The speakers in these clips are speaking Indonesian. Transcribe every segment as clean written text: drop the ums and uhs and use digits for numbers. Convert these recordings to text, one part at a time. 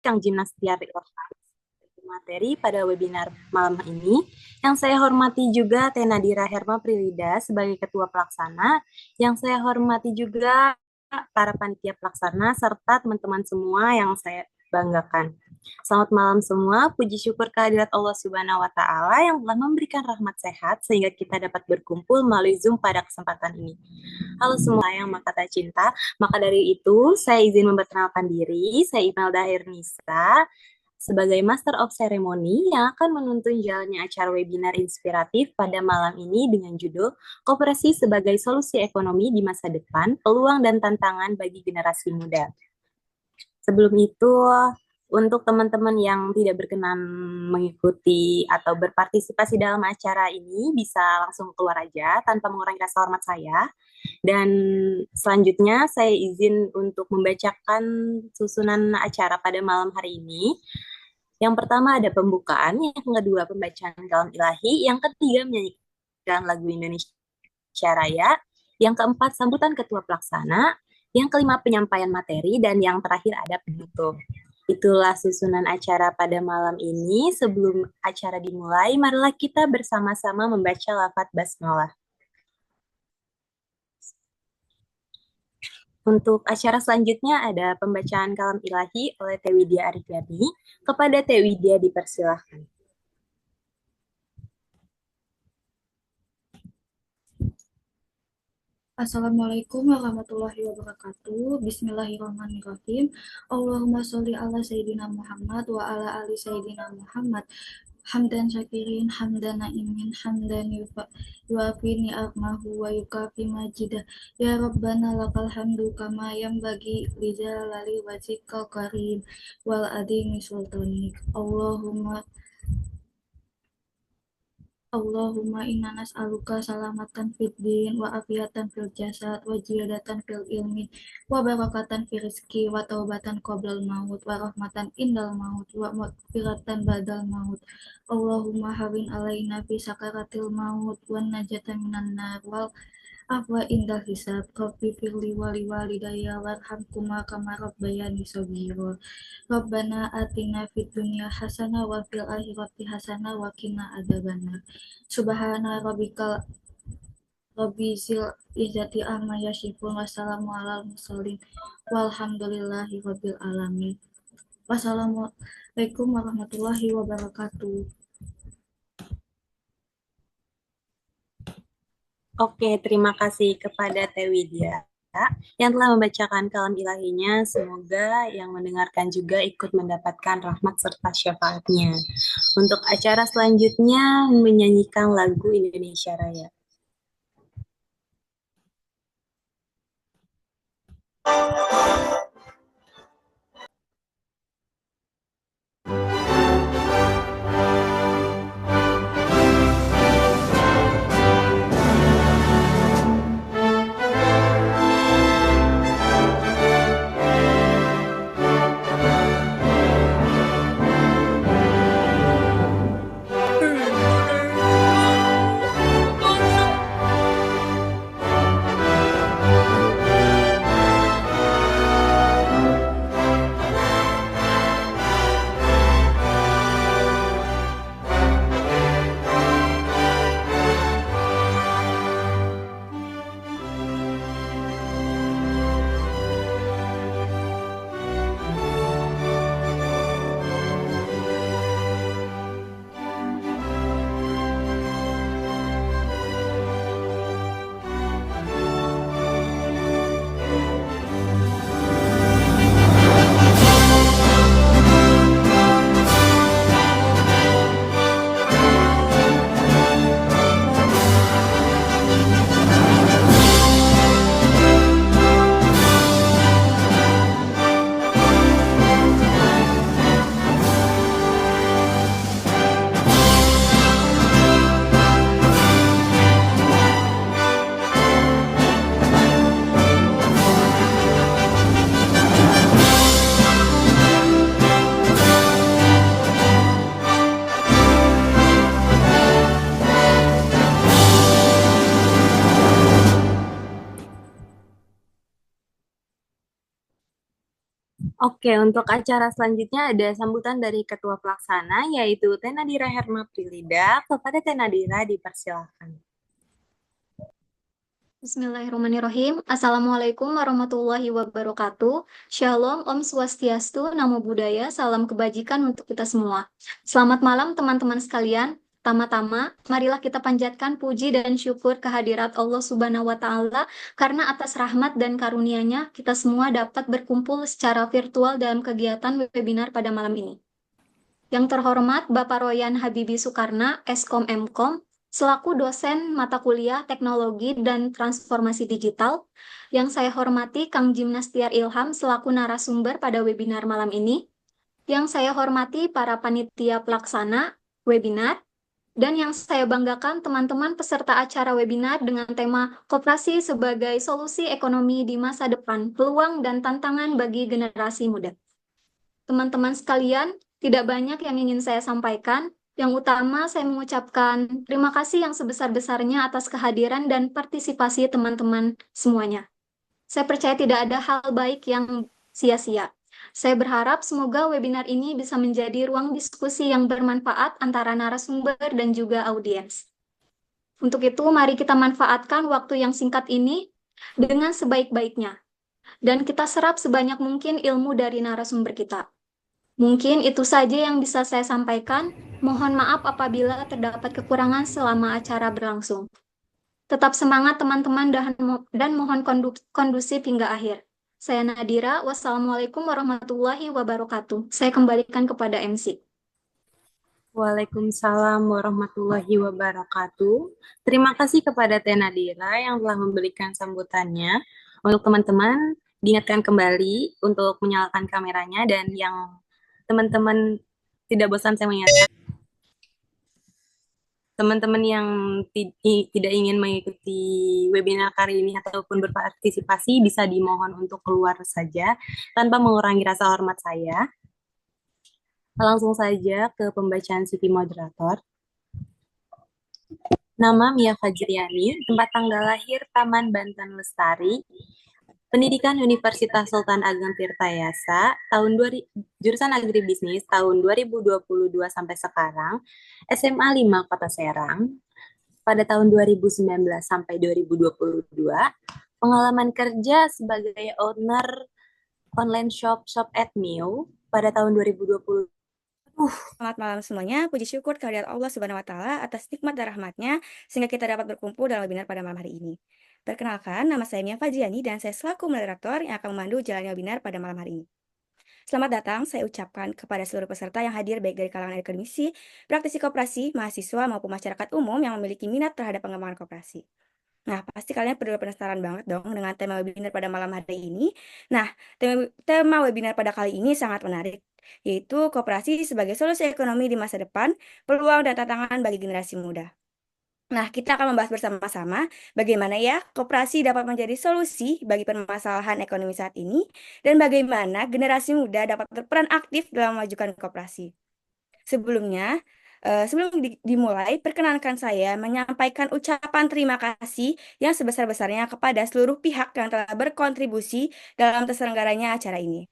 Kang Gimnastiar materi pada webinar malam ini. Yang saya hormati juga Teh Nadira Herma Prilida sebagai Ketua Pelaksana. Yang saya hormati juga para panitia pelaksana serta teman-teman semua yang saya banggakan. Selamat malam semua, puji syukur kehadirat Allah Subhanahu wa Ta'ala yang telah memberikan rahmat sehat sehingga kita dapat berkumpul melalui Zoom pada kesempatan ini. Halo semua yang maka cinta, maka dari itu saya izin memperkenalkan diri, saya Imelda Hernisa sebagai Master of Ceremony yang akan menuntun jalannya acara webinar inspiratif pada malam ini dengan judul Koperasi sebagai Solusi Ekonomi di Masa Depan, Peluang dan Tantangan bagi Generasi Muda. Sebelum itu, untuk teman-teman yang tidak berkenan mengikuti atau berpartisipasi dalam acara ini, bisa langsung keluar aja tanpa mengurangi rasa hormat saya. Dan selanjutnya saya izin untuk membacakan susunan acara pada malam hari ini. Yang pertama ada pembukaan, yang kedua pembacaan kalam ilahi, yang ketiga menyanyikan lagu Indonesia Raya, yang keempat sambutan ketua pelaksana, yang kelima penyampaian materi, dan yang terakhir ada penutup. Itulah susunan acara pada malam ini. Sebelum acara dimulai, marilah kita bersama-sama membaca lafaz basmalah. Untuk acara selanjutnya ada pembacaan kalam ilahi oleh Teh Widya Arifiati. Kepada Teh Widya dipersilahkan. Assalamualaikum warahmatullahi wabarakatuh. Bismillahirrahmanirrahim. Allahumma sholli ala Sayyidina Muhammad wa ala ali Sayyidina Muhammad. Hamdan syakirin, hamdan na'imin, hamdan yuafi ni'amahu wa yukafi majidah. Ya Rabbana lakal hamdu kama yang bagi lijalali wajhikal karim wal adimi sultanik. Allahumma inna nas'aluka salamatan fid din wa afiatan fil jasad wa ziyadatan fil ilmi wa barakatan fil rizki wa taubatan qoblal maut wa rahmatan indal maut wa maghfiratan badal maut. Allahumma hawin alaina fi sakaratil maut wa najatan minan nar wal afwa indal hisab. Rabbi firli wali walidayya warhamkuma kama rabbayani shaghira. Rabbana atina fid dunya hasanah wa fil akhirati hasanah wa qina adzabannar. Subhana rabbikal rabbil izzati amma yasifun wassalamu alal mursalin walhamdulillahi rabbil alamin. Wassalamualaikum warahmatullahi wabarakatuh. Oke, terima kasih kepada Teh Widya yang telah membacakan kalam ilahinya. Semoga yang mendengarkan juga ikut mendapatkan rahmat serta syafaatnya. Untuk acara selanjutnya menyanyikan lagu Indonesia Raya. Oke, untuk acara selanjutnya ada sambutan dari Ketua Pelaksana, yaitu Tenadira Herma Prilida. Kepada Tenadira dipersilakan. Bismillahirrahmanirrahim. Assalamualaikum warahmatullahi wabarakatuh. Shalom, Om Swastiastu, Namo Buddhaya, salam kebajikan untuk kita semua. Selamat malam teman-teman sekalian. Tama-tama, marilah kita panjatkan puji dan syukur kehadirat Allah Subhanahu wa Ta'ala karena atas rahmat dan karunia-Nya kita semua dapat berkumpul secara virtual dalam kegiatan webinar pada malam ini. Yang terhormat Bapak Royan Habibi Soekarna, Eskom Mkom, selaku dosen mata kuliah Teknologi dan Transformasi Digital. Yang saya hormati Kang Jimnastiar Ilham selaku narasumber pada webinar malam ini. Yang saya hormati para panitia pelaksana webinar. Dan yang saya banggakan teman-teman peserta acara webinar dengan tema Koperasi sebagai Solusi Ekonomi di Masa Depan, Peluang dan Tantangan bagi Generasi Muda. Teman-teman sekalian, tidak banyak yang ingin saya sampaikan. Yang utama, saya mengucapkan terima kasih yang sebesar-besarnya atas kehadiran dan partisipasi teman-teman semuanya. Saya percaya tidak ada hal baik yang sia-sia. Saya berharap semoga webinar ini bisa menjadi ruang diskusi yang bermanfaat antara narasumber dan juga audiens. Untuk itu, mari kita manfaatkan waktu yang singkat ini dengan sebaik-baiknya. Dan kita serap sebanyak mungkin ilmu dari narasumber kita. Mungkin itu saja yang bisa saya sampaikan. Mohon maaf apabila terdapat kekurangan selama acara berlangsung. Tetap semangat teman-teman dan mohon kondusif hingga akhir. Saya Nadira, wassalamualaikum warahmatullahi wabarakatuh. Saya kembalikan kepada MC. Waalaikumsalam warahmatullahi wabarakatuh. Terima kasih kepada Tenadira yang telah memberikan sambutannya. Untuk teman-teman, diingatkan kembali untuk menyalakan kameranya dan yang teman-teman tidak bosan saya mengingatkan, teman-teman yang tidak ingin mengikuti webinar kali ini ataupun berpartisipasi bisa dimohon untuk keluar saja tanpa mengurangi rasa hormat saya. Langsung saja ke pembacaan CV moderator. Nama Mia Fajriani, tempat tanggal lahir Taman Banten Lestari, pendidikan Universitas Sultan Ageng Tirtayasa, jurusan Agribisnis tahun 2022 sampai sekarang, SMA 5 Kota Serang, pada tahun 2019 sampai 2022, pengalaman kerja sebagai owner online shop Shop at Mio pada tahun 2020. Selamat malam semuanya, puji syukur kehadirat Allah Subhanahu wa Ta'ala atas nikmat dan rahmatnya sehingga kita dapat berkumpul dalam webinar pada malam hari ini. Perkenalkan, nama saya Mia Fajriani dan saya selaku moderator yang akan memandu jalannya webinar pada malam hari ini. Selamat datang, saya ucapkan kepada seluruh peserta yang hadir baik dari kalangan akademisi, praktisi koperasi, mahasiswa maupun masyarakat umum yang memiliki minat terhadap pengembangan koperasi. Nah, pasti kalian penasaran banget dong dengan tema webinar pada malam hari ini. Nah, tema webinar pada kali ini sangat menarik, yaitu koperasi sebagai solusi ekonomi di masa depan, peluang dan tantangan bagi generasi muda. Nah, kita akan membahas bersama-sama bagaimana ya koperasi dapat menjadi solusi bagi permasalahan ekonomi saat ini, dan bagaimana generasi muda dapat berperan aktif dalam memajukan koperasi. Sebelum dimulai, perkenankan saya menyampaikan ucapan terima kasih yang sebesar-besarnya kepada seluruh pihak yang telah berkontribusi dalam terselenggaranya acara ini.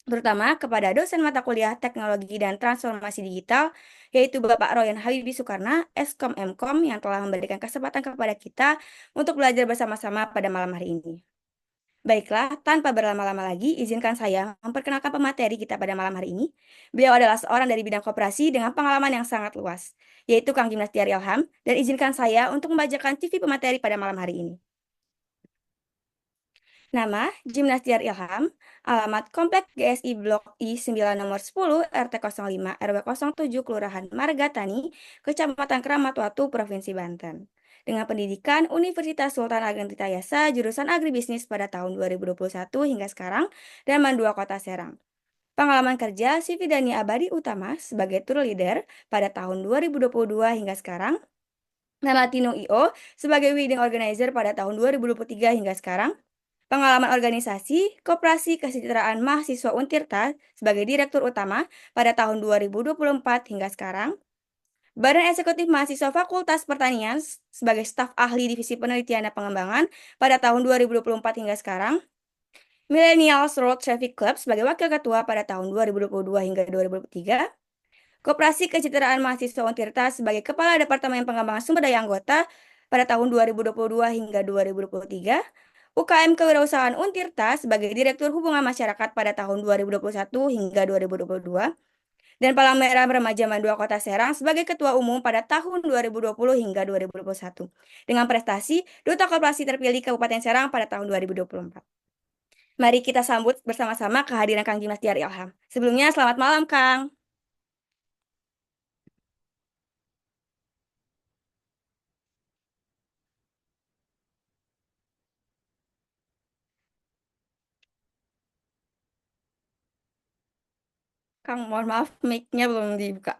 Terutama kepada dosen mata kuliah Teknologi dan Transformasi Digital, yaitu Bapak Royan Habibi Soekarna, Eskom Mkom, yang telah memberikan kesempatan kepada kita untuk belajar bersama-sama pada malam hari ini. Baiklah, tanpa berlama-lama lagi, izinkan saya memperkenalkan pemateri kita pada malam hari ini. Beliau adalah seorang dari bidang koperasi dengan pengalaman yang sangat luas, yaitu Kang Jimnastiar Ilham, dan izinkan saya untuk membacakan CV pemateri pada malam hari ini. Nama, Jimnastiar Ilham, alamat Komplek GSI Blok I9 nomor 10, RT 05, RW 07, Kelurahan Margatani, Kecamatan Keramat Watu, Provinsi Banten. Dengan pendidikan Universitas Sultan Ageng Tirtayasa, jurusan Agribisnis pada tahun 2021 hingga sekarang, dan Mandua Kota Serang. Pengalaman kerja Sivi Dani Abadi Utama sebagai tour leader pada tahun 2022 hingga sekarang. Nama Tino IO sebagai wedding organizer pada tahun 2023 hingga sekarang. Pengalaman organisasi Koperasi Kesejahteraan Mahasiswa Untirta sebagai Direktur Utama pada tahun 2024 hingga sekarang. Badan Eksekutif Mahasiswa Fakultas Pertanian sebagai staf ahli Divisi Penelitian dan Pengembangan pada tahun 2024 hingga sekarang. Millennials Road Traffic Club sebagai wakil ketua pada tahun 2022 hingga 2023, Koperasi Kecederaan Mahasiswa Untirta sebagai Kepala Departemen Pengembangan Sumber Daya Anggota pada tahun 2022 hingga 2023, UKM Kewirausahaan Untirta sebagai Direktur Hubungan Masyarakat pada tahun 2021 hingga 2022, dan Palang Merah Remaja Mandua Kota Serang sebagai Ketua Umum pada tahun 2020 hingga 2021, dengan prestasi Duta Koperasi terpilih Kabupaten Serang pada tahun 2024. Mari kita sambut bersama-sama kehadiran Kang Dimas Diar Ilham. Sebelumnya, selamat malam, Kang. Kang, mohon maaf, mic-nya belum dibuka.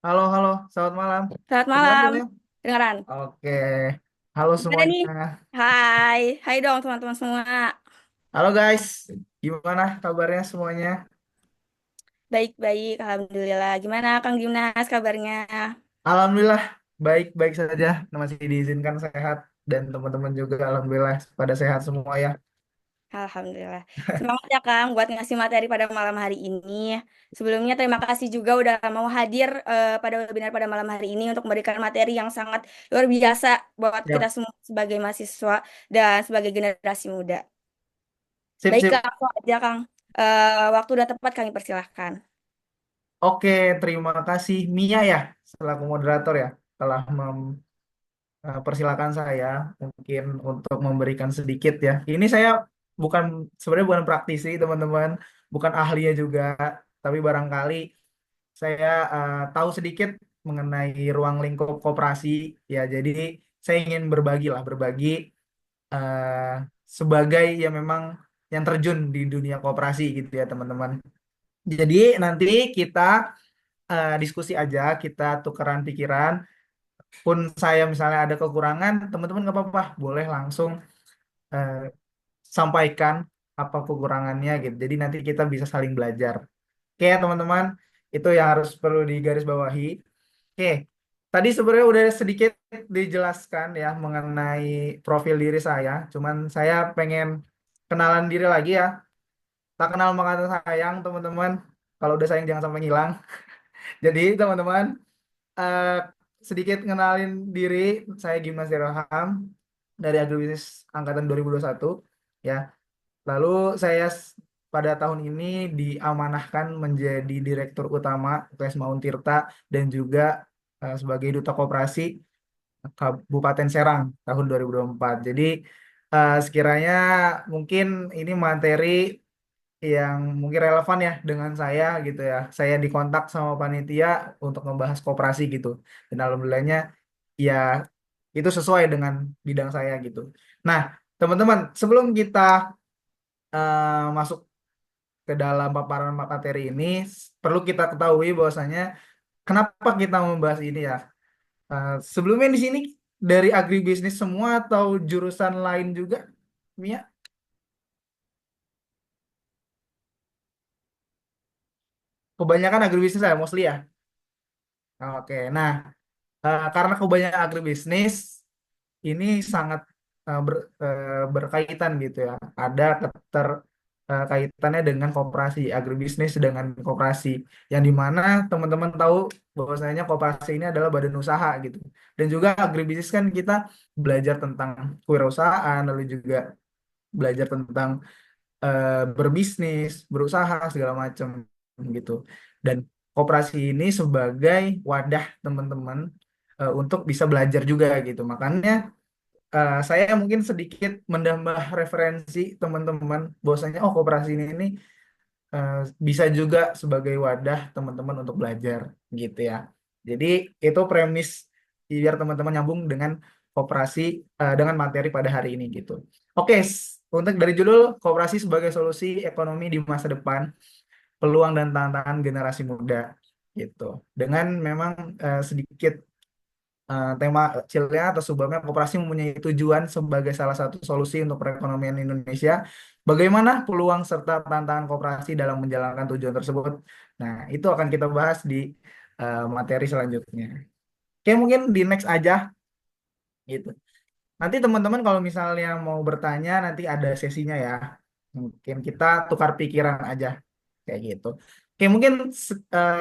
Halo, halo, selamat malam. Selamat Kedengaran malam. belum ya? Dengaran. Oke, halo Gimana nih? semuanya. Hai. Hai dong teman-teman semua. Halo guys, gimana kabarnya semuanya? Baik-baik, Alhamdulillah. Gimana Kang Dimas kabarnya? Alhamdulillah, baik-baik saja. Masih diizinkan sehat dan teman-teman juga alhamdulillah pada sehat semua ya. Alhamdulillah. Semangat ya Kang buat ngasih materi pada malam hari ini. Sebelumnya terima kasih juga udah mau hadir pada webinar pada malam hari ini untuk memberikan materi yang sangat luar biasa buat kita Siap. semua sebagai mahasiswa dan sebagai generasi muda. Sip, Baik sip. Kang, langsung aja Kang. Waktu udah tepat kami persilahkan. Oke, terima kasih Mia ya, selaku moderator ya, telah persilakan saya mungkin untuk memberikan sedikit ya. Ini saya bukan sebenarnya bukan praktisi teman-teman, bukan ahlinya juga, tapi barangkali saya tahu sedikit mengenai ruang lingkup koperasi ya. Jadi saya ingin berbagi lah, berbagi eh, sebagai yang memang yang terjun di dunia koperasi gitu ya teman-teman. Jadi nanti kita diskusi aja, kita tukeran pikiran. Pun saya misalnya ada kekurangan, teman-teman nggak apa-apa, boleh langsung eh, sampaikan apa kekurangannya gitu. Jadi nanti kita bisa saling belajar. Oke ya teman-teman, itu yang harus perlu digarisbawahi. Oke, tadi sebenarnya udah sedikit dijelaskan ya mengenai profil diri saya. Cuman saya pengen kenalan diri lagi ya. Tak kenal maka tak sayang teman-teman. Kalau udah sayang jangan sampai hilang. Jadi teman-teman, eh, sedikit ngenalin diri. Saya Gimas Dirham dari Agribisnis Angkatan 2021 ya. Lalu saya pada tahun ini diamanahkan menjadi Direktur Utama UKSMA Untirta dan juga sebagai Duta Koperasi Kabupaten Serang tahun 2024. Jadi sekiranya mungkin ini materi yang mungkin relevan ya dengan saya gitu ya. Saya dikontak sama panitia untuk membahas koperasi gitu. Dan alhamdulillahnya ya itu sesuai dengan bidang saya gitu. Nah, teman-teman, sebelum kita masuk ke dalam paparan materi ini, perlu kita ketahui bahwasanya kenapa kita membahas ini ya. Sebelumnya di sini dari agribisnis semua atau jurusan lain juga, Mia? Kebanyakan agribisnis ya, mostly ya. Oke, nah karena kebanyakan agribisnis ini sangat berkaitan gitu ya. Ada kaitannya dengan koperasi, agribisnis dengan koperasi, yang dimana teman-teman tahu bahwasanya koperasi ini adalah badan usaha gitu. Dan juga agribisnis kan kita belajar tentang kewirausahaan, lalu juga belajar tentang berbisnis, berusaha segala macam gitu. Dan koperasi ini sebagai wadah teman-teman untuk bisa belajar juga gitu. Makanya saya mungkin sedikit menambah referensi teman-teman bahwasanya oh koperasi ini eh, bisa juga sebagai wadah teman-teman untuk belajar gitu ya. Jadi itu premis biar teman-teman nyambung dengan koperasi dengan materi pada hari ini gitu. Oke, untuk dari judul koperasi sebagai solusi ekonomi di masa depan, peluang dan tantangan generasi muda gitu. Dengan memang sedikit tema kecilnya atau sebabnya koperasi mempunyai tujuan sebagai salah satu solusi untuk perekonomian Indonesia. Bagaimana peluang serta tantangan koperasi dalam menjalankan tujuan tersebut? Nah, itu akan kita bahas di materi selanjutnya. Oke, mungkin di next aja gitu. Nanti teman-teman kalau misalnya mau bertanya nanti ada sesinya ya. Mungkin kita tukar pikiran aja kayak gitu. Oke, mungkin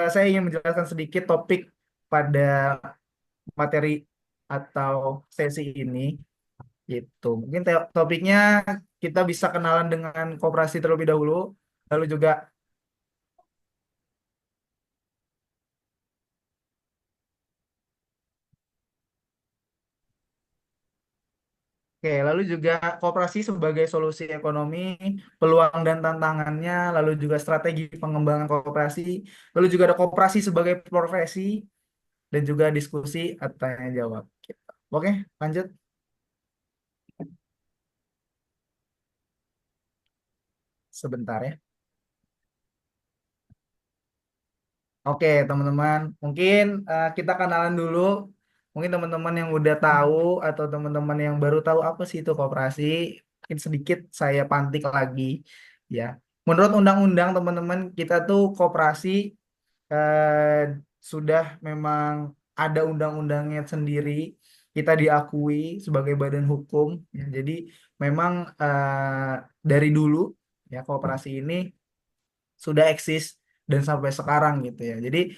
saya ingin menjelaskan sedikit topik pada materi atau sesi ini gitu. Mungkin topiknya kita bisa kenalan dengan koperasi terlebih dahulu, lalu juga oke, lalu juga koperasi sebagai solusi ekonomi, peluang dan tantangannya, lalu juga strategi pengembangan koperasi, lalu juga ada koperasi sebagai profesi dan juga diskusi atau tanya jawab. Gitu. Oke, lanjut sebentar ya. Oke, teman-teman, mungkin kita kenalan dulu. Mungkin teman-teman yang udah tahu atau teman-teman yang baru tahu apa sih itu koperasi, mungkin sedikit saya pantik lagi ya. Menurut undang-undang teman-teman, kita tuh koperasi sudah memang ada undang-undangnya sendiri. Kita diakui sebagai badan hukum. Ya. Jadi memang dari dulu ya koperasi ini sudah eksis dan sampai sekarang gitu ya. Jadi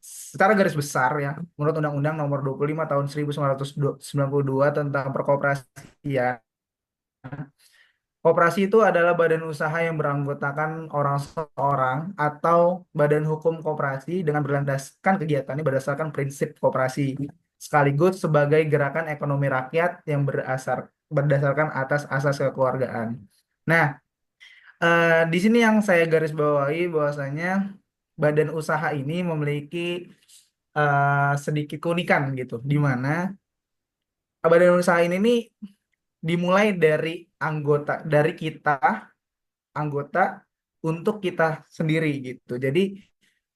secara garis besar ya, menurut Undang-Undang Nomor 25 Tahun 1992 tentang Perkoperasian, koperasi itu adalah badan usaha yang beranggotakan orang seorang atau badan hukum koperasi dengan berlandaskan kegiatannya berdasarkan prinsip koperasi sekaligus sebagai gerakan ekonomi rakyat yang berdasarkan atas asas kekeluargaan. Nah, di sini yang saya garis bawahi bahwasanya badan usaha ini memiliki sedikit keunikan gitu, di mana badan usaha ini nih dimulai dari anggota dari kita anggota untuk kita sendiri gitu. Jadi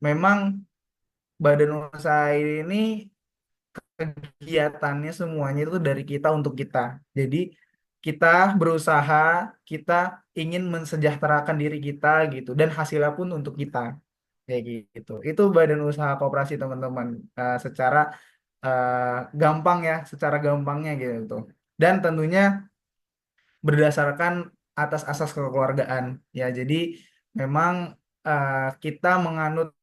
memang badan usaha ini kegiatannya semuanya itu dari kita untuk kita. Jadi kita berusaha, kita ingin mensejahterakan diri kita gitu dan hasilnya pun untuk kita kayak gitu. Itu badan usaha koperasi teman-teman. Secara gampang ya, secara gampangnya gitu. Dan tentunya berdasarkan atas asas kekeluargaan ya. Jadi memang kita menganut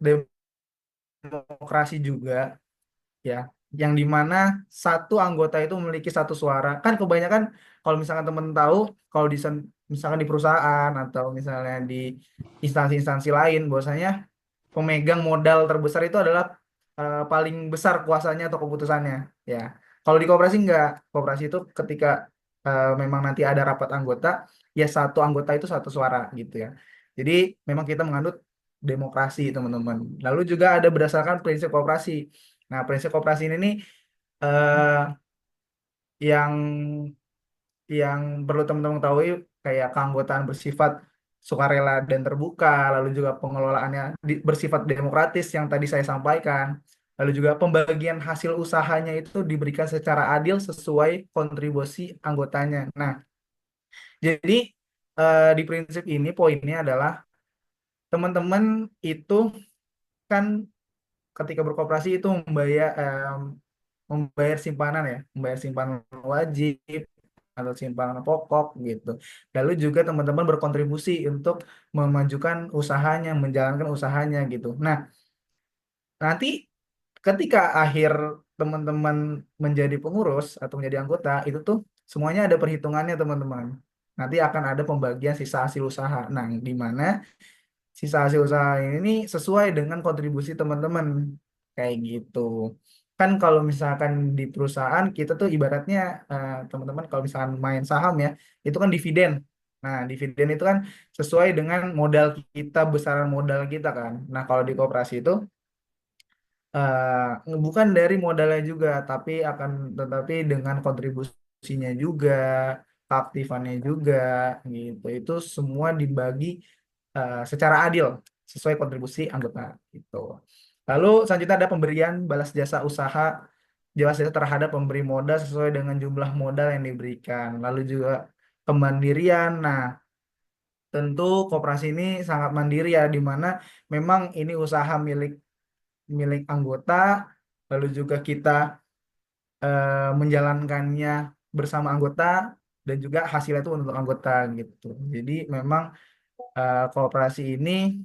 demokrasi juga ya, yang dimana satu anggota itu memiliki satu suara. Kan kebanyakan kalau misalkan teman tahu, kalau misalkan di perusahaan atau misalnya di instansi-instansi lain, bahwasanya pemegang modal terbesar itu adalah paling besar kuasanya atau keputusannya. Ya, kalau di koperasi enggak, koperasi itu ketika memang nanti ada rapat anggota, ya satu anggota itu satu suara gitu ya. Jadi memang kita menganut demokrasi teman-teman. Lalu juga ada berdasarkan prinsip koperasi. Nah, prinsip koperasi ini nih eh, yang perlu teman-teman ketahui kayak keanggotaan bersifat sukarela dan terbuka, lalu juga pengelolaannya bersifat demokratis yang tadi saya sampaikan, lalu juga pembagian hasil usahanya itu diberikan secara adil sesuai kontribusi anggotanya. Nah, jadi di prinsip ini poinnya adalah teman-teman itu kan ketika berkoperasi itu membayar simpanan ya, membayar simpanan wajib atau simpanan pokok gitu. Lalu juga teman-teman berkontribusi untuk memajukan usahanya, menjalankan usahanya gitu. Nah, nanti ketika akhir teman-teman menjadi pengurus atau menjadi anggota, itu tuh semuanya ada perhitungannya teman-teman. Nanti akan ada pembagian sisa hasil usaha. Nah, di mana sisa hasil usaha ini sesuai dengan kontribusi teman-teman kayak gitu. Kan kalau misalkan di perusahaan kita tuh ibaratnya teman-teman kalau misalkan main saham ya, itu kan dividen. Nah, dividen itu kan sesuai dengan modal kita, besaran modal kita kan. Nah, kalau di koperasi itu bukan dari modalnya juga, tetapi dengan kontribusinya juga, keaktifannya juga gitu. Itu semua dibagi secara adil sesuai kontribusi anggota itu. Lalu selanjutnya ada pemberian balas jasa usaha, balas jasa terhadap pemberi modal sesuai dengan jumlah modal yang diberikan. Lalu juga kemandirian. Nah, tentu koperasi ini sangat mandiri ya, di mana memang ini usaha milik milik anggota lalu juga kita menjalankannya bersama anggota dan juga hasilnya itu untuk anggota gitu. Jadi memang koperasi ini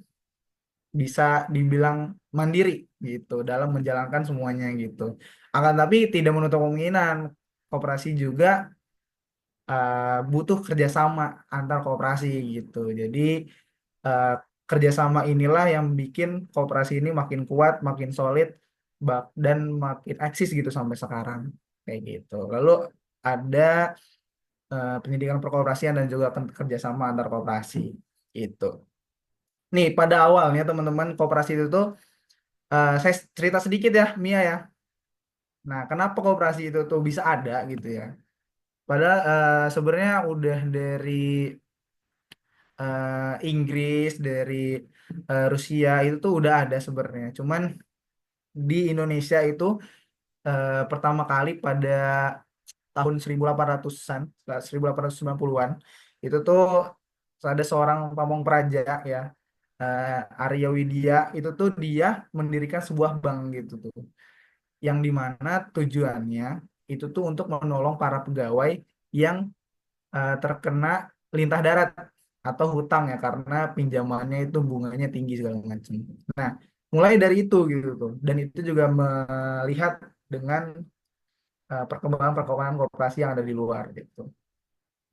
bisa dibilang mandiri gitu dalam menjalankan semuanya gitu. Akan tapi tidak menutup kemungkinan koperasi juga butuh kerjasama antar koperasi gitu. Jadi eh, kerjasama inilah yang bikin koperasi ini makin kuat, makin solid, dan makin eksis gitu sampai sekarang kayak gitu. Lalu ada pendidikan perkoperasian dan juga kerjasama antar koperasi gitu. Nih pada awalnya teman-teman koperasi itu tuh saya cerita sedikit ya Mia ya. Nah kenapa koperasi itu tuh bisa ada gitu ya? Padahal sebenarnya udah dari Inggris, dari Rusia itu tuh udah ada sebenarnya. Cuman di Indonesia itu pertama kali pada tahun 1800-an, 1890-an, itu tuh ada seorang pamong praja ya, Arya Widya, itu tuh dia mendirikan sebuah bank gitu tuh. Yang dimana tujuannya itu tuh untuk menolong para pegawai yang terkena lintah darat atau hutang ya karena pinjamannya itu bunganya tinggi segala macam. Nah, mulai dari itu gitu tuh. Dan itu juga melihat dengan perkembangan-perkembangan koperasi yang ada di luar gitu.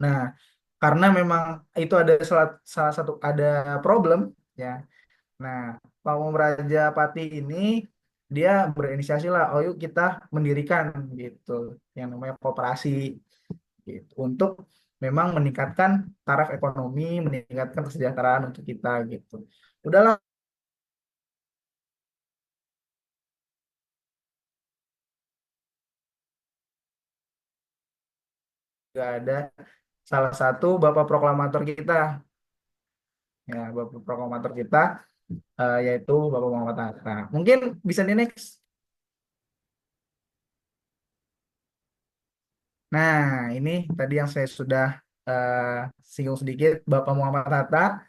Nah, karena memang itu ada salah satu ada problem ya. Nah, Pamong Praja Pati ini dia berinisiasi lah, oh yuk kita mendirikan gitu yang namanya koperasi gitu untuk memang meningkatkan taraf ekonomi, meningkatkan kesejahteraan untuk kita gitu. Udahlah nggak ada salah satu bapak proklamator kita ya bapak proklamator kita yaitu Bapak Muhammad Hatta. Mungkin bisa di next. Nah, ini tadi yang saya sudah eh, singgung sedikit Bapak Muhammad Hatta.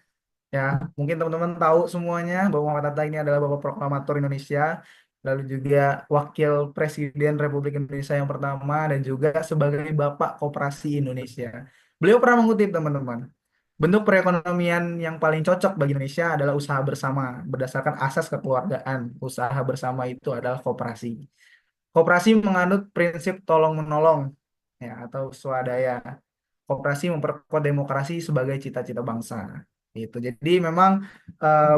Ya, mungkin teman-teman tahu semuanya bahwa Muhammad Hatta ini adalah Bapak Proklamator Indonesia, lalu juga Wakil Presiden Republik Indonesia yang pertama dan juga sebagai Bapak Koperasi Indonesia. Beliau pernah mengutip teman-teman, bentuk perekonomian yang paling cocok bagi Indonesia adalah usaha bersama berdasarkan asas kekeluargaan. Usaha bersama itu adalah koperasi. Koperasi menganut prinsip tolong menolong ya atau swadaya. Koperasi memperkuat demokrasi sebagai cita-cita bangsa. Itu. Jadi memang eh,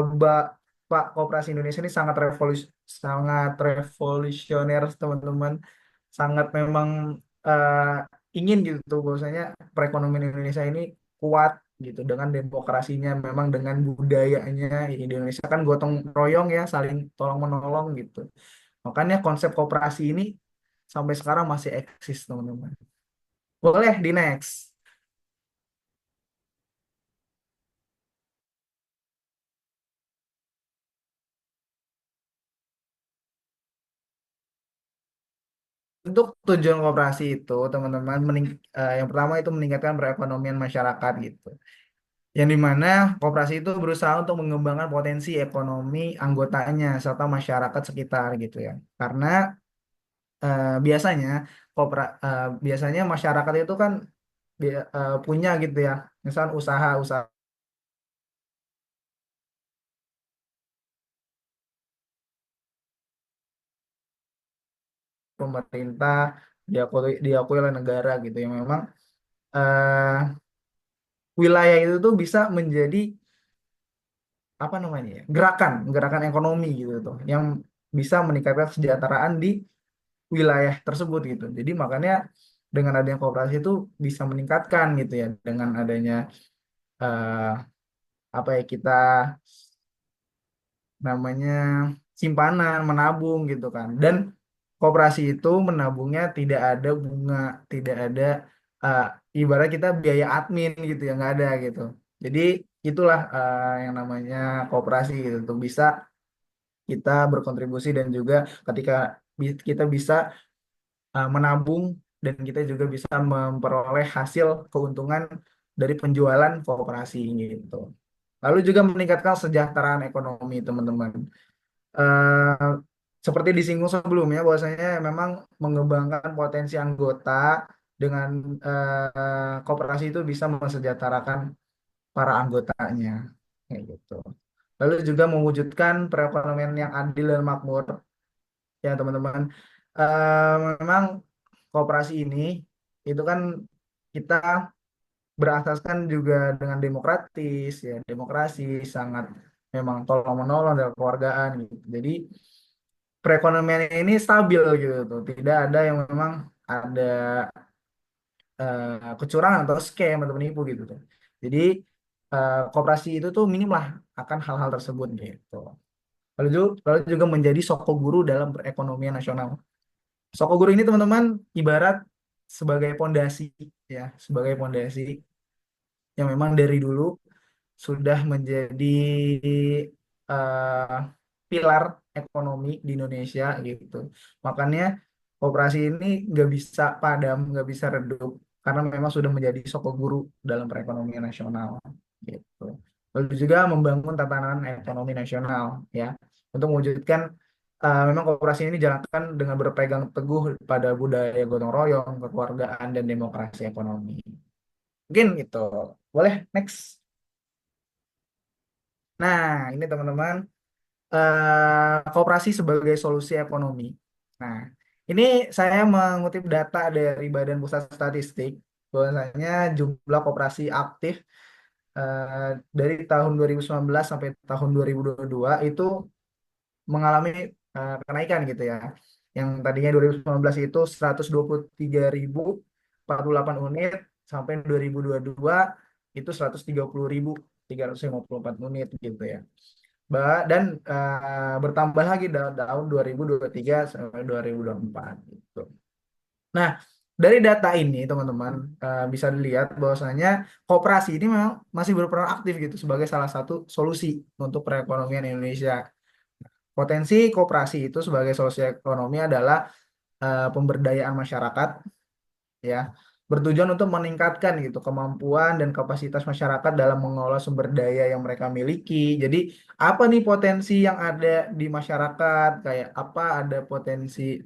Pak Koperasi Indonesia ini sangat revolusioner teman-teman, sangat memang eh, ingin gitu bahwasanya perekonomian Indonesia ini kuat gitu dengan demokrasinya, memang dengan budayanya. Di Indonesia kan gotong royong ya, saling tolong menolong gitu. Makanya konsep koperasi ini sampai sekarang masih eksis teman-teman. Boleh di next. Untuk tujuan koperasi itu, teman-teman, yang pertama itu meningkatkan perekonomian masyarakat gitu. Yang dimana koperasi itu berusaha untuk mengembangkan potensi ekonomi anggotanya serta masyarakat sekitar gitu ya. Karena biasanya biasanya masyarakat itu kan punya gitu ya, misal usaha-usaha pemerintah diakui oleh negara gitu yang memang eh, wilayah itu tuh bisa menjadi apa namanya ya gerakan ekonomi gitu tuh yang bisa meningkatkan kesejahteraan di wilayah tersebut gitu. Jadi makanya dengan adanya kooperasi itu bisa meningkatkan gitu ya dengan adanya eh, apa ya kita namanya simpanan menabung gitu kan. Dan koperasi itu menabungnya tidak ada bunga, tidak ada eh, ibarat kita biaya admin gitu ya nggak ada gitu. Jadi itulah yang namanya koperasi gitu tuh bisa kita berkontribusi dan juga ketika kita bisa menabung dan kita juga bisa memperoleh hasil keuntungan dari penjualan koperasi gitu. Lalu juga meningkatkan kesejahteraan ekonomi teman-teman. Eh, seperti disinggung sebelumnya, bahwasanya memang mengembangkan potensi anggota dengan koperasi itu bisa mensejahterakan para anggotanya, kayak gitu. Lalu juga mewujudkan perekonomian yang adil dan makmur, ya teman-teman. Memang koperasi ini itu kan kita berasaskan juga dengan demokratis, ya demokrasi sangat memang tolong menolong dalam keluargaan gitu. Jadi perekonomian ini stabil gitu tuh. Tidak ada yang memang ada kecurangan atau scam atau penipu gitu tuh. Jadi koperasi itu tuh minim lah akan hal-hal tersebut gitu. Lalu juga menjadi sokoguru dalam perekonomian nasional. Sokoguru ini teman-teman ibarat sebagai pondasi, ya, sebagai pondasi yang memang dari dulu sudah menjadi eh, pilar ekonomi di Indonesia gitu. Makanya koperasi ini nggak bisa padam, nggak bisa redup karena memang sudah menjadi sokoguru dalam perekonomian nasional gitu. Lalu juga membangun tatanan ekonomi nasional, ya, untuk mewujudkan memang koperasi ini dijalankan dengan berpegang teguh pada budaya gotong royong, kekeluargaan, dan demokrasi ekonomi. Mungkin itu. Boleh next. Nah, ini teman-teman, koperasi sebagai solusi ekonomi. Nah, ini saya mengutip data dari Badan Pusat Statistik, bahwasanya jumlah koperasi aktif eh, dari tahun 2019 sampai tahun 2022 itu mengalami kenaikan gitu ya. Yang tadinya 2019 itu 123.048 unit, sampai 2022 itu 130.354 unit gitu ya. Dan bertambah lagi tahun 2023 sampai 2024 gitu. Nah, dari data ini teman-teman bisa dilihat bahwasanya koperasi ini memang masih berperan aktif gitu sebagai salah satu solusi untuk perekonomian Indonesia. Potensi koperasi itu sebagai solusi ekonomi adalah pemberdayaan masyarakat, ya, bertujuan untuk meningkatkan gitu kemampuan dan kapasitas masyarakat dalam mengelola sumber daya yang mereka miliki. Jadi apa nih potensi yang ada di masyarakat, kayak apa ada potensi